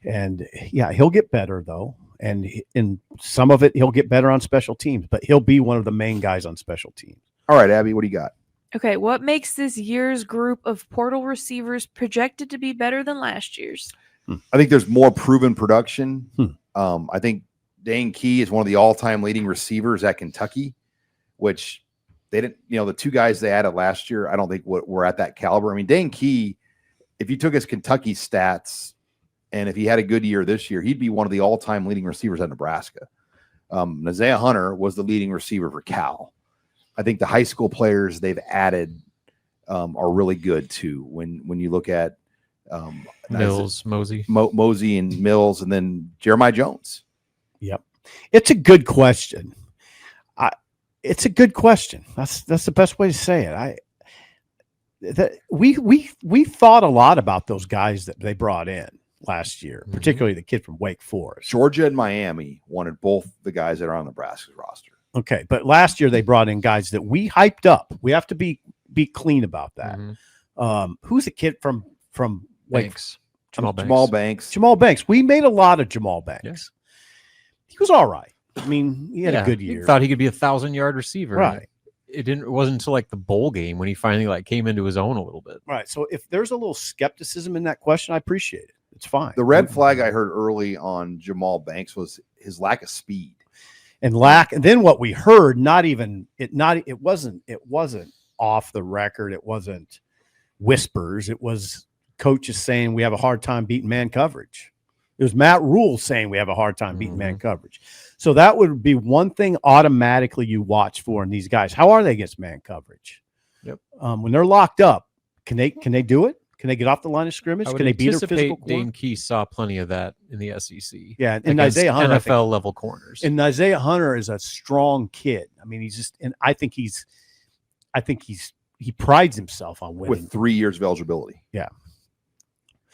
And he'll get better though. And in some of it, he'll get better on special teams, but he'll be one of the main guys on special teams. All right, Abby, what do you got? Okay, what makes this year's group of portal receivers projected to be better than last year's? I think there's more proven production. I think Dane Key is one of the all-time leading receivers at Kentucky, which they didn't, the two guys they added last year, I don't think were at that caliber. I mean, Dane Key, if you took his Kentucky stats, and if he had a good year this year, he'd be one of the all-time leading receivers at Nebraska. Isaiah Hunter was the leading receiver for Cal. I think the high school players they've added are really good too. When you look at Mills, Mosey, Mosey and Mills, and then Jeremiah Jones. Yep, it's a good question. It's a good question. That's the best way to say it. We thought a lot about those guys that they brought in last year, particularly the kid from Wake Forest. Georgia and Miami wanted both the guys that are on Nebraska's roster. Okay, but last year they brought in guys that we hyped up. We have to be clean about that. Who's the kid from Banks? Jamal Banks. Jamal Banks. We made a lot of Jamal Banks. Yes. He was all right. I mean, he had a good year. Thought he could be 1,000-yard receiver. Right. It wasn't until like the bowl game when he finally came into his own a little bit. Right. So if there's a little skepticism in that question, I appreciate it. It's fine. The red flag I heard early on Jamal Banks was his lack of speed. And then what we heard, it wasn't off the record. It wasn't whispers. It was coaches saying we have a hard time beating man coverage. It was Matt Rule saying we have a hard time beating man coverage. So that would be one thing automatically you watch for in these guys. How are they against man coverage? Yep. When they're locked up, can they do it? Can they get off the line of scrimmage? Can they beat their physical corner? Dane Key saw plenty of that in the SEC. Yeah, and Isaiah Hunter, NFL level corners. And Isaiah Hunter is a strong kid. I mean, I think he prides himself on winning with 3 years of eligibility. Yeah.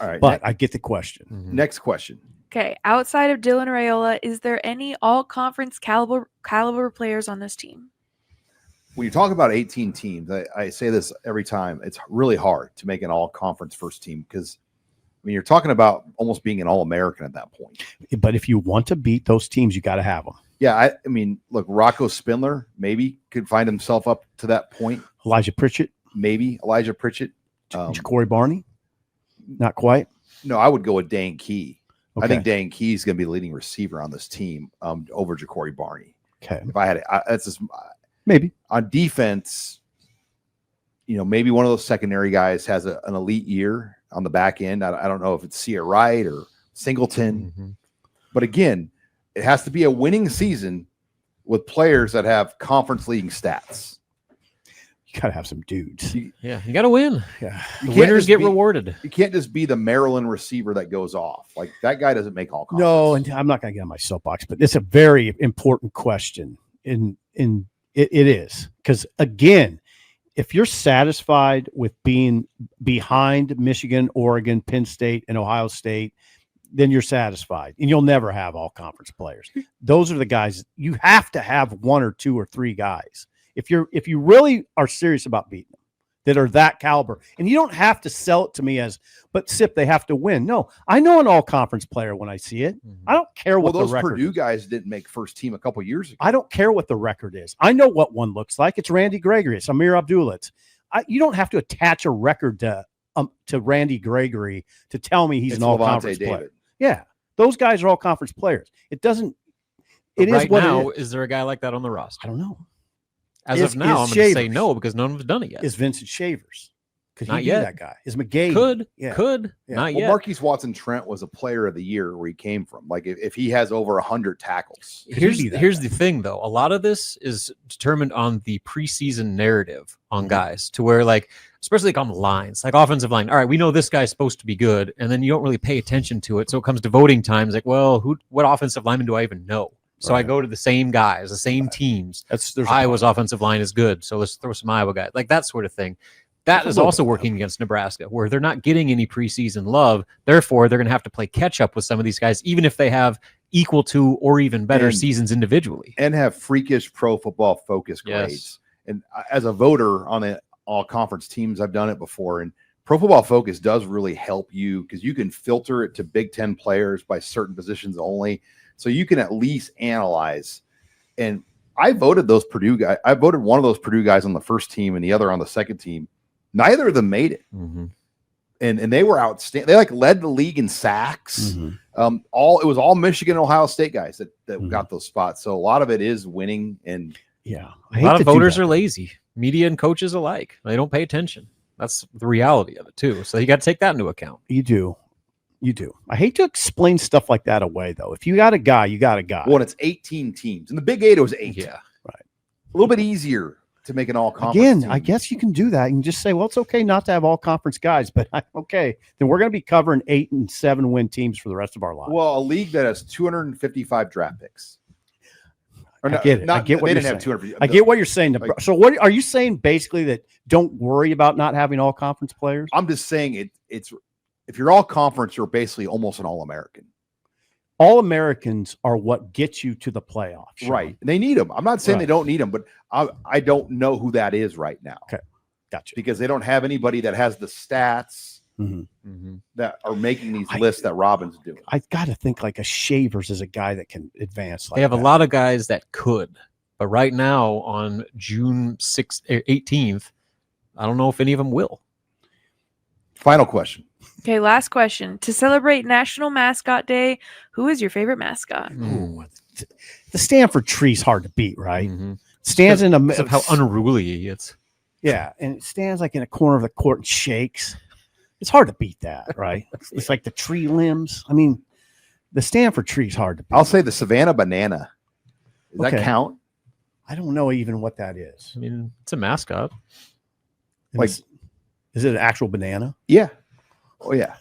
All right, but I get the question. Next question. Okay, outside of Dylan Raiola, is there any all-conference caliber players on this team? When you talk about 18 teams, I say this every time, it's really hard to make an all-conference first team because, you're talking about almost being an All-American at that point. But if you want to beat those teams, you got to have them. Yeah, look, Rocco Spindler maybe could find himself up to that point. Elijah Pritchett. Maybe Elijah Pritchett. Ja'Cory Barney. Not quite. No, I would go with Dane Key. Okay. I think Dane Key is going to be the leading receiver on this team over Ja'Cory Barney. Okay. If I had it, that's just maybe on defense. Maybe one of those secondary guys has an elite year on the back end. I don't know if it's Sierra Wright or Singleton, but again, it has to be a winning season with players that have conference leading stats. You got to have some dudes. Yeah, you got to win. Yeah. The winners get rewarded. You can't just be the Maryland receiver that goes off. Like that guy doesn't make all conference. No, and I'm not going to get on my soapbox, but it's a very important question. It is because again, if you're satisfied with being behind Michigan, Oregon, Penn State, and Ohio State, then you're satisfied, and you'll never have all conference players. Those are the guys you have to have, one or two or three guys. If you really are serious about beating them, that are that caliber, and you don't have to sell it to me as, but Sip, they have to win. No, I know an all conference player when I see it. I don't care what those the record Purdue is. guys didn't make first team a couple years ago. I don't care what the record is. I know what one looks like. It's Randy Gregory. It's Amir Abdullah. You don't have to attach a record to Randy Gregory to tell me he's an all conference player. Yeah, those guys are all conference players. It doesn't. It is right what now. it is. Is there a guy like that on the roster? I don't know. As of now, I'm going to say no because none of them's done it yet. Is Vincent Shavers? Could he Not be yet. that guy? Is McGay? Could. Yeah. Not Well, yet. Marquise Watson-Trent was a player of the year where he came from. Like if he has over 100 tackles. Here's the thing, though. A lot of this is determined on the preseason narrative on guys, to where, like, especially like on the lines, like offensive line. All right, we know this guy's supposed to be good, and then you don't really pay attention to it. So it comes to voting times, like, well, what offensive lineman do I even know? So I go to the same guys, the same teams. Iowa's offensive line is good, so let's throw some Iowa guys, like that sort of thing. That is also working against Nebraska, where they're not getting any preseason love. Therefore, they're going to have to play catch up with some of these guys, even if they have equal to or even better seasons individually, and have freakish Pro Football Focus grades. And as a voter on all conference teams, I've done it before, and Pro Football Focus does really help you because you can filter it to Big Ten players by certain positions only. So you can at least analyze. And I voted those Purdue guys. I voted one of those Purdue guys on the first team and the other on the second team. Neither of them made it. And they were outstanding. They led the league in sacks. It was all Michigan and Ohio State guys that got those spots. So a lot of it is winning. And a lot of voters are lazy, media and coaches alike. They don't pay attention. That's the reality of it too. So you got to take that into account. You do. I hate to explain stuff like that away, though. If you got a guy, you got a guy. Well, it's 18 teams. In the Big 8, it was 8. Yeah. Right. A little bit easier to make an all-conference Again, team. I guess you can do that. You can just say, well, it's okay not to have all-conference guys, but okay. Then we're going to be covering 8 and 7 win teams for the rest of our lives. Well, a league that has 255 draft picks. I get it. I get what you're saying. I get what you're saying. So what are you saying basically, that don't worry about not having all-conference players? I'm just saying it's if you're all conference, you're basically almost an All-American. All-Americans are what gets you to the playoffs. Sean. Right. They need them. I'm not saying they don't need them, but I don't know who that is right now. Okay. Gotcha. Because they don't have anybody that has the stats that are making these lists that Robin's doing. I got to think like a Shavers is a guy that can advance. They have a lot of guys that could, but right now on June 18th, I don't know if any of them will. Final question. Okay, last question. To celebrate National Mascot Day, who is your favorite mascot? Ooh, the Stanford tree's hard to beat, right? Stands in Of how unruly he is. Yeah, and it stands like in a corner of the court and shakes. It's hard to beat that, right? It's like the tree limbs. I mean, the Stanford tree's hard to beat. I'll say the Savannah banana. Does that count? I don't know even what that is. I mean, it's a mascot. Is it an actual banana? Yeah. Oh, yeah.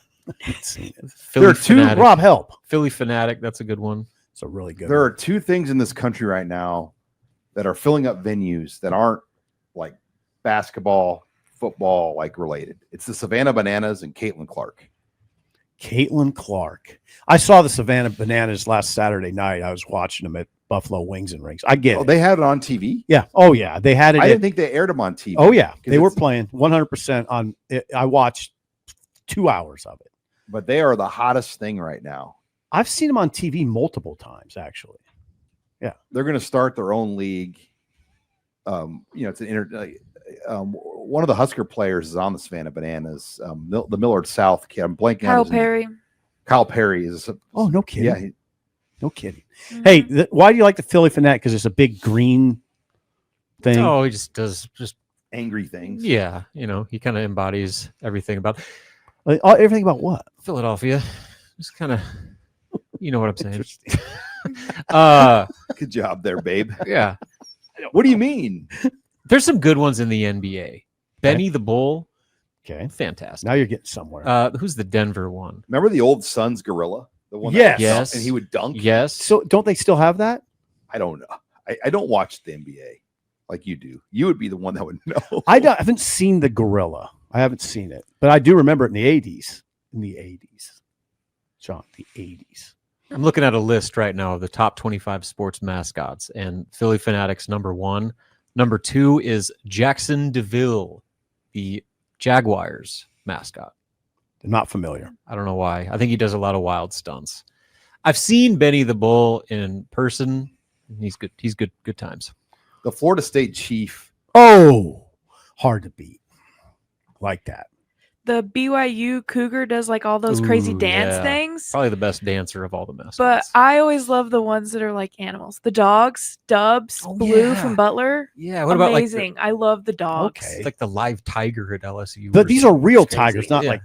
There are two. Rob, help. Philly Fanatic. That's a good one. It's a really good There one. are two things in this country right now that are filling up venues that aren't like basketball, football, like related. It's the Savannah Bananas and Caitlin Clark. Caitlin Clark. I saw the Savannah Bananas last Saturday night. I was watching them at Buffalo Wings and Rings. I get it. They had it on TV? Yeah. Oh, yeah. They had it. I didn't think they aired them on TV. Oh, yeah. They were playing 100% on it. I watched 2 hours of it. But they are the hottest thing right now. I've seen them on TV multiple times, actually. Yeah. They're going to start their own league. It's an one of the Husker players is on the Savannah Bananas. The Millard South kid. I'm blanking Kyle out his name. Perry. Kyle Perry is. Oh, no kidding. Yeah. No kidding. Hey, why do you like the Philly Fanatic? Because it's a big green thing. Oh, he just does angry things. Yeah, he kind of embodies everything about everything about what? Philadelphia. Just kind of, you know what I'm saying. Good job there, babe. Yeah. What do you mean? There's some good ones in the NBA. Benny the Bull, Okay. fantastic. Now you're getting somewhere. Who's the Denver one? Remember the old Suns gorilla? The one Yes. that would dunk, and he would dunk? Yes. So don't they still have that? I don't know. I don't watch the NBA like you do. You would be the one that would know. I haven't seen the gorilla. I haven't seen it, but I do remember it in the 80s. In the 80s. John, the 80s. I'm looking at a list right now of the top 25 sports mascots, and Philly Fanatics #1. #2 is Jackson DeVille, the Jaguars mascot. I'm not familiar. I don't know why. I think he does a lot of wild stunts. I've seen Benny the Bull in person. He's good. He's good. Good times. The Florida State Chief. Oh, hard to beat. Like that. The BYU Cougar does like all those crazy Ooh, dance yeah. things. Probably the best dancer of all the mascots. But I always love the ones that are like animals. The dogs, Dubs, Oh, Blue yeah. from Butler. yeah, what about like Amazing. I love the dogs. Okay. like the live tiger at LSU? But these are real It's crazy. tigers, not Yeah. like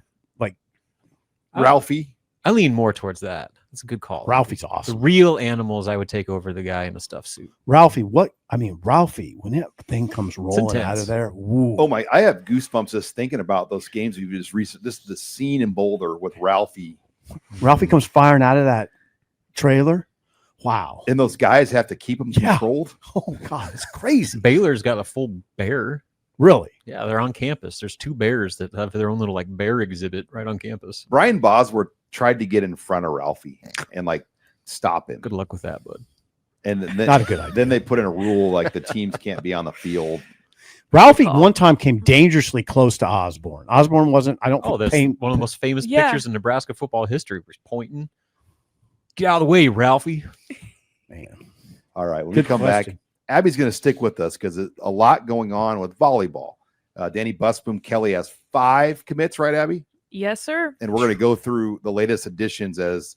Ralphie. I lean more towards that. That's a good call. Ralphie's The awesome. real animals, I would take over the guy in a stuffed suit. Ralphie, Ralphie, when that thing comes rolling out intense. of there, ooh. Oh my! I have goosebumps just thinking about those games we just recent. This is the scene in Boulder with Ralphie, Ralphie comes firing out of that trailer. Wow. and those guys have to keep him Yeah. controlled. Oh God, it's crazy. Baylor's got a full bear. Really? Yeah, they're on campus. There's 2 bears that have their own little like bear exhibit right on campus. Brian Bosworth tried to get in front of Ralphie and like stop him, Good luck with that, bud. and then Not a good idea. Then they put in a rule like the teams can't be on the field. Ralphie Oh. one time came dangerously close to Osborne. Osborne wasn't, I don't Oh, that's think one of the most famous Yeah. pictures in Nebraska football history. Was pointing. Get out of the way, Ralphie. man. All right, when Good we come question. back, Abby's going to stick with us because a lot going on with volleyball. Danny Busboom Kelly has 5 commits, right, Abby? Yes, sir. And we're going to go through the latest additions as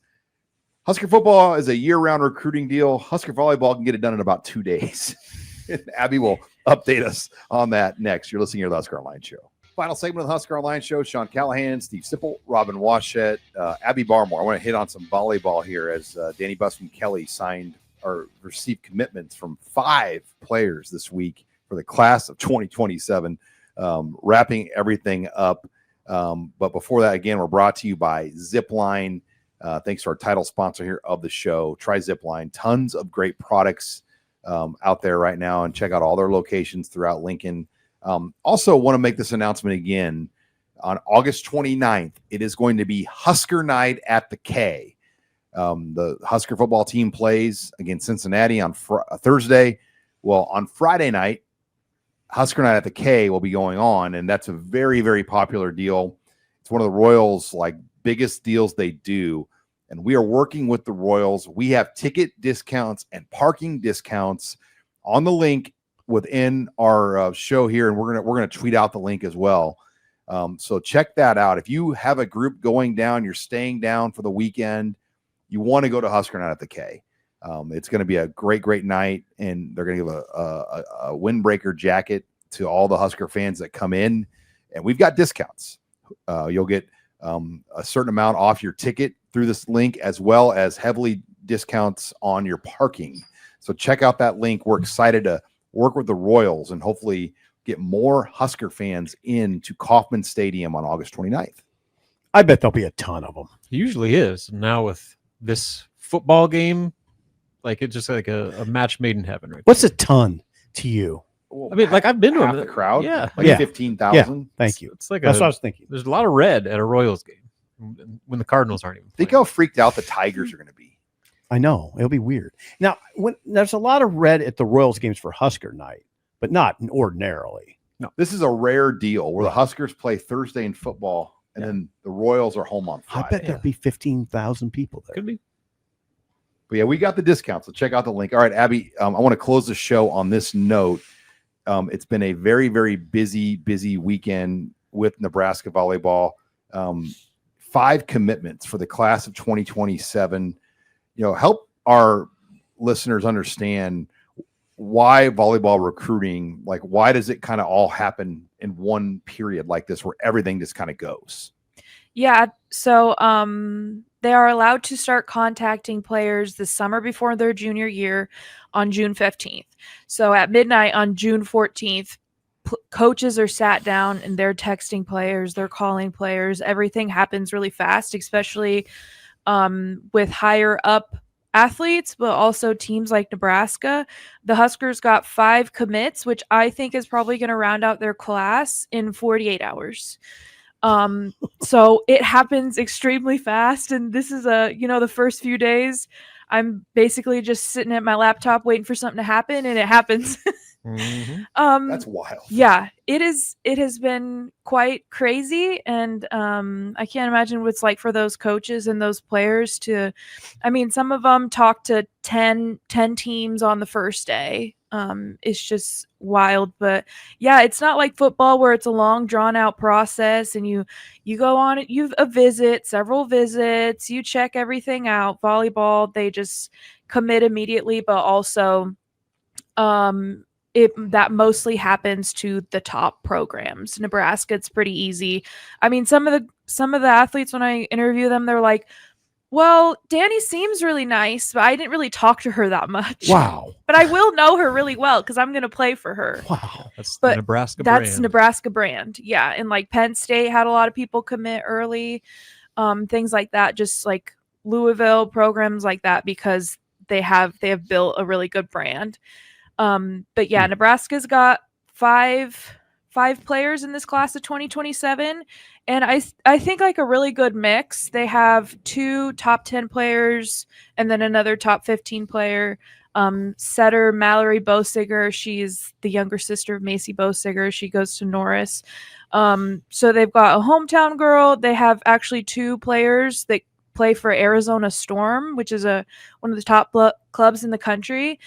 Husker football is a year-round recruiting deal. Husker volleyball can get it done in about 2 days. And Abby will update us on that next. You're listening to the Husker Online Show. Final segment of the Husker Online Show. Sean Callahan, Steve Sipple, Robin Washett, Abby Barmore. I want to hit on some volleyball here as Danny Busboom Kelly signed or received commitments from 5 players this week for the class of 2027, wrapping everything up. But before that, again, we're brought to you by Zipline. Thanks to our title sponsor here of the show. Try Zipline. Tons of great products out there right now, and check out all their locations throughout Lincoln. Also want to make this announcement again. On August 29th, it is going to be Husker Night at the K. The Husker football team plays against Cincinnati on Thursday. Well, on Friday night, Husker Night at the K will be going on, and that's a very, very popular deal. It's one of the Royals' like biggest deals they do, and we are working with the Royals. We have ticket discounts and parking discounts on the link within our show here, and we're gonna tweet out the link as well. So check that out. If you have a group going down, you're staying down for the weekend, you want to go to Husker Night at the K. It's going to be a great, great night, and they're going to give a windbreaker jacket to all the Husker fans that come in, and we've got discounts. You'll get a certain amount off your ticket through this link, as well as heavily discounts on your parking. So check out that link. We're excited to work with the Royals and hopefully get more Husker fans into Kauffman Stadium on August 29th. I bet there'll be a ton of them. It usually is. Now with this football game, like it's just like a match made in heaven, right? What's a ton to you? I mean, like I've been to half them. the crowd, Yeah. like Yeah. 15,000. Thank you. It's like That's what I was thinking. there's a lot of red at a Royals game when the Cardinals aren't even Think playing. how freaked out the Tigers are going to be. I know it'll be weird. Now, when there's a lot of red at the Royals games for Husker night, but not ordinarily. This is a rare deal where the Huskers play Thursday in football, and then the Royals are home on I Friday. bet there'll be 15,000 people there. Could be. But yeah, we got the discount, so check out the link. All right, Abby, I want to close the show on this note. It's been a very, very busy weekend with Nebraska volleyball. 5 commitments for the class of 2027. Help our listeners understand why volleyball recruiting, like why does it kind of all happen in one period like this where everything just kind of goes? Yeah. So they are allowed to start contacting players the summer before their junior year on June 15th. So at midnight on June 14th, coaches are sat down and they're texting players, they're calling players. Everything happens really fast, especially with higher up athletes, but also teams like Nebraska. The Huskers got 5 commits, which I think is probably going to round out their class in 48 hours. So it happens extremely fast. And this is the first few days, I'm basically just sitting at my laptop waiting for something to happen, and it happens. That's wild. Yeah, it is. It has been quite crazy, and I can't imagine what it's like for those coaches and those players to. I mean, some of them talk to 10 teams on the first day. It's just wild, but yeah, it's not like football where it's a long, drawn out process, and you go on it. You've several visits, you check everything out. Volleyball, they just commit immediately, but also, that mostly happens to the top programs. Nebraska, it's pretty easy. I mean, some of the athletes, when I interview them, they're like, well, Danny seems really nice, but I didn't really talk to her that much. Wow. But I will know her really well because I'm going to play for her. Wow. That's But the Nebraska That's brand. Nebraska brand. Yeah. And like Penn State had a lot of people commit early, things like that, just like Louisville, programs like that, because they have built a really good brand. But yeah, Nebraska's got five players in this class of 2027, and I think like a really good mix. They have 2 top 10 players and then another top 15 player. Setter Mallory Bosiger, she's the younger sister of Macy Bosiger. She goes to Norris. So they've got a hometown girl. They have actually 2 players that play for Arizona Storm, which is one of the top clubs in the country.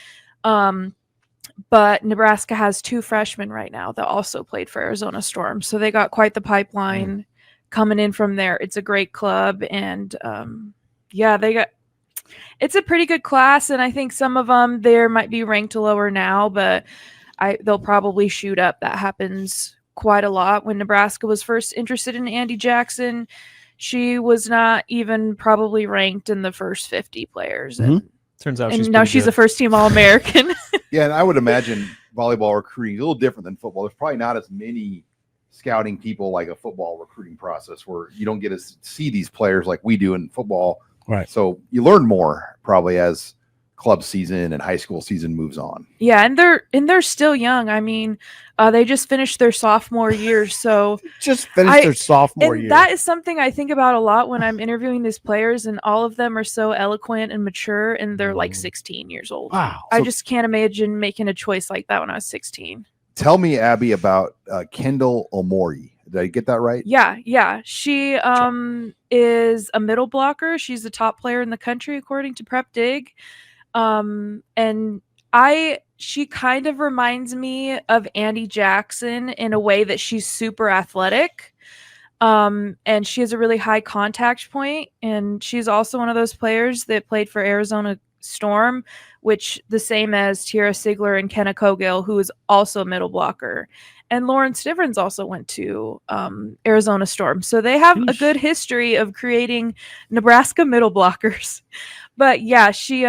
But Nebraska has 2 freshmen right now that also played for Arizona Storm. So they got quite the pipeline coming in from there. It's a great club. And it's a pretty good class. And I think some of them there might be ranked lower now, but they'll probably shoot up. That happens quite a lot. When Nebraska was first interested in Andy Jackson, she was not even probably ranked in the first 50 players. Mm-hmm. Turns out she's a first team All-American. Yeah, and I would imagine volleyball recruiting is a little different than football. There's probably not as many scouting people like a football recruiting process where you don't get to see these players like we do in football. Right. So you learn more probably as club season and high school season moves on. Yeah, and they're still young. I mean, they just finished their sophomore year, so their sophomore year. That is something I think about a lot when I'm interviewing these players, and all of them are so eloquent and mature, and they're like 16 years old. Wow. I just can't imagine making a choice like that when I was 16. Tell me, Abby, about Kendall Omori. Did I get that right? Yeah. She is a middle blocker. She's the top player in the country according to Prep Dig. And she kind of reminds me of Andy Jackson in a way that she's super athletic. And she has a really high contact point, and she's also one of those players that played for Arizona Storm, which the same as Tiara Sigler and Kenna Cogill, who is also a middle blocker. And Lauren Stivrins also went to Arizona Storm. So they have a good history of creating Nebraska middle blockers. But yeah, she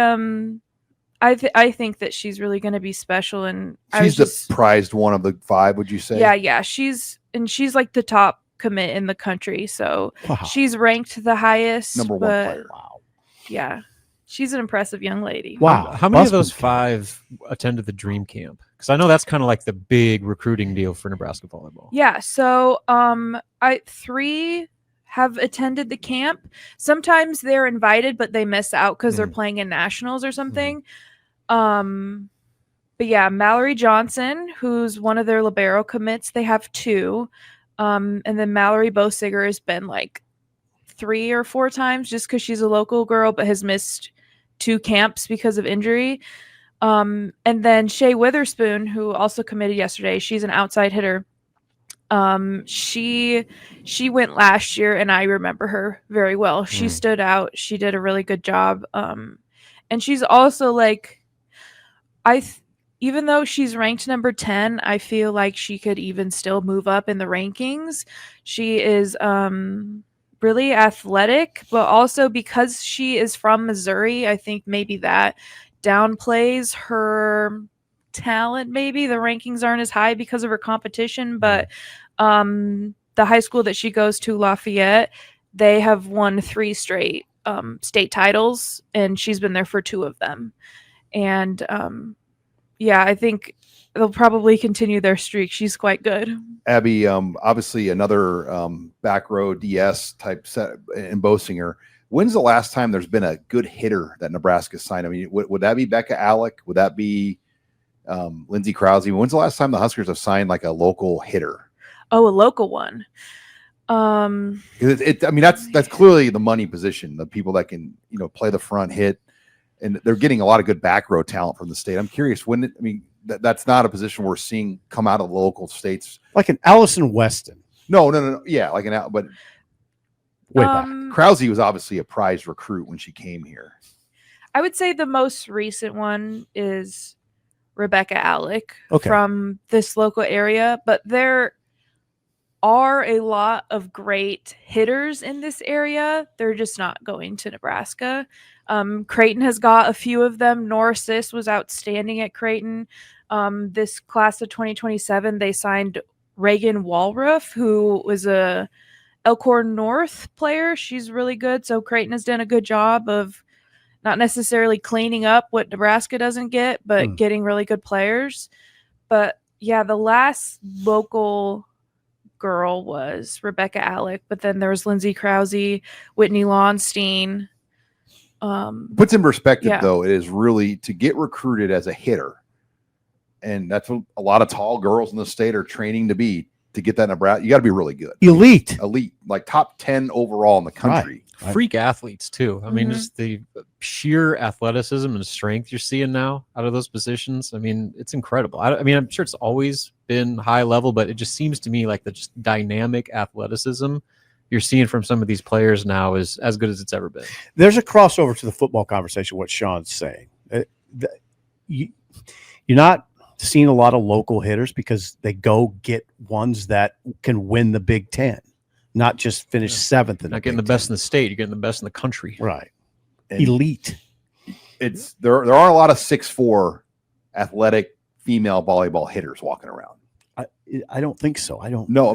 I think that she's really going to be special, and she's the prized one of the 5, would you say? Yeah, she's like the top commit in the country, so she's ranked the highest. Number 1 player. Wow. Yeah, she's an impressive young lady. Wow. How many of those 5 attended the Dream Camp? Because I know that's kind of like the big recruiting deal for Nebraska volleyball. Yeah, so 3 have attended the camp. Sometimes they're invited, but they miss out because they're playing in nationals or something. But yeah, Mallory Johnson, who's one of their libero commits, they have 2. And then Mallory Bosiger has been like 3 or 4 times just because she's a local girl, but has missed 2 camps because of injury. And then Shay Witherspoon, who also committed yesterday, she's an outside hitter. She went last year, and I remember her very well. She stood out. She did a really good job. And she's also like, even though she's ranked number 10, I feel like she could even still move up in the rankings. She is really athletic, but also because she is from Missouri, I think maybe that downplays her talent. Maybe the rankings aren't as high because of her competition, but the high school that she goes to, Lafayette, they have won 3 straight state titles, and she's been there for 2 of them. And I think they'll probably continue their streak. She's quite good. Abby, obviously another back row DS type set in Bosinger. When's the last time there's been a good hitter that Nebraska signed? I mean, would that be Becca Alec? Would that be Lindsey Krause? When's the last time the Huskers have signed like a local hitter? Oh, a local one. I mean, that's clearly the money position. The people that can, play the front, hit, and they're getting a lot of good back row talent from the state. I'm curious that's not a position we're seeing come out of the local states. Like an Allison Weston. No. Yeah, but way back. Krause was obviously a prized recruit when she came here. I would say the most recent one is Rebecca Alec Okay. from this local area, but there are a lot of great hitters in this area. They're just not going to Nebraska. Creighton has got a few of them. Nora Sis was outstanding at Creighton. This class of 2027, they signed Reagan Walruff, who was a Elkhorn North player. She's really good. So Creighton has done a good job of not necessarily cleaning up what Nebraska doesn't get, but getting really good players. But yeah, the last local girl was Rebecca Alec, but then there was Lindsey Krause, Whitney Launstein. Puts in perspective, though, it is really to get recruited as a hitter, and that's what a lot of tall girls in the state are training to be. To get that Nebraska, you got to be really good, elite, like top 10 overall in the country. Right. Freak athletes too. I mean, just the sheer athleticism and strength you're seeing now out of those positions. I mean, it's incredible. I mean, I'm sure it's always been high level, but it just seems to me like the just dynamic athleticism you're seeing from some of these players now is as good as it's ever been. There's a crossover to the football conversation, what Sean's saying. You're not seeing a lot of local hitters because they go get ones that can win the Big Ten, not just finish 7th. You're not getting the best in the state. You're getting the best in the country. Right. And elite. It's there are a lot of 6'4" athletic female volleyball hitters walking around. I don't think so. I don't know. I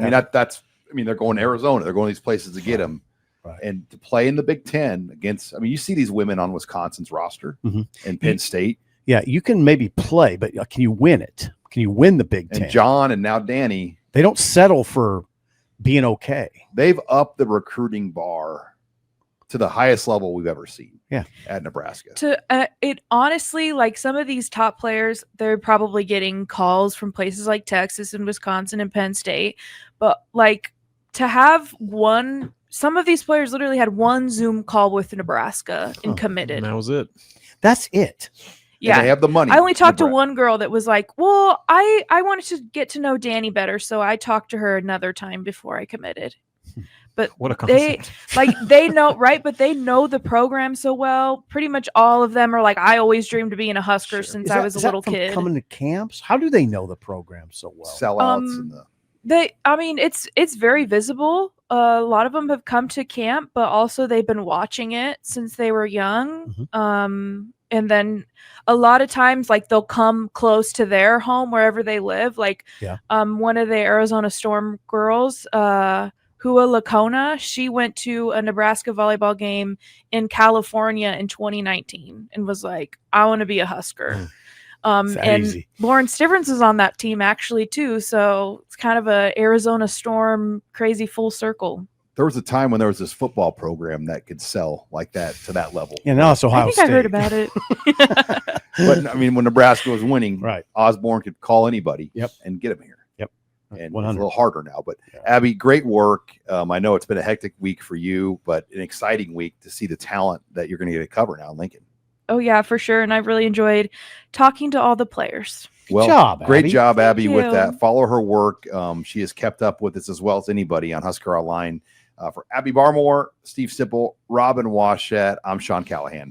mean, they're going to Arizona. They're going to these places to get them. Right. And to play in the Big Ten against, you see these women on Wisconsin's roster and Penn State. Yeah, you can maybe play, but can you win it? Can you win the Big Ten? And John and now Danny, they don't settle for being okay. They've upped the recruiting bar to the highest level we've ever seen. Yeah, at Nebraska. It honestly, like some of these top players, they're probably getting calls from places like Texas and Wisconsin and Penn State, but like to have some of these players literally had one Zoom call with Nebraska and committed. And that was it. That's it. Yeah, and they have the money. I only talked to one girl that was like, well, I wanted to get to know Danny better, so I talked to her another time before I committed. But what a concept. they know, right? But they know the program so well. Pretty much all of them are like, I always dreamed of being a Husker since I was a little kid. Coming to camps, how do they know the program so well? Sellouts. It's very visible. A lot of them have come to camp, but also they've been watching it since they were young. And then a lot of times, like they'll come close to their home wherever they live. Like, one of the Arizona Storm girls, Hua Lacona, she went to a Nebraska volleyball game in California in 2019 and was like, I want to be a Husker. And easy. Lauren Stivrins is on that team actually too. So it's kind of a Arizona Storm crazy full circle. There was a time when there was this football program that could sell like that to that level. And now it's Ohio State. I heard about it. But I mean, when Nebraska was winning, right, Osborne could call anybody and get him here. Yep. And 100. It's a little harder now. But Abby, great work. I know it's been a hectic week for you, but an exciting week to see the talent that you're going to get to cover now in Lincoln. Oh, yeah, for sure. And I've really enjoyed talking to all the players. Well, great job, Abby, Thank with you. that. Follow her work. She has kept up with this as well as anybody on Husker Online. For Abby Barmore, Steve Sipple, Robin Washett, I'm Sean Callahan.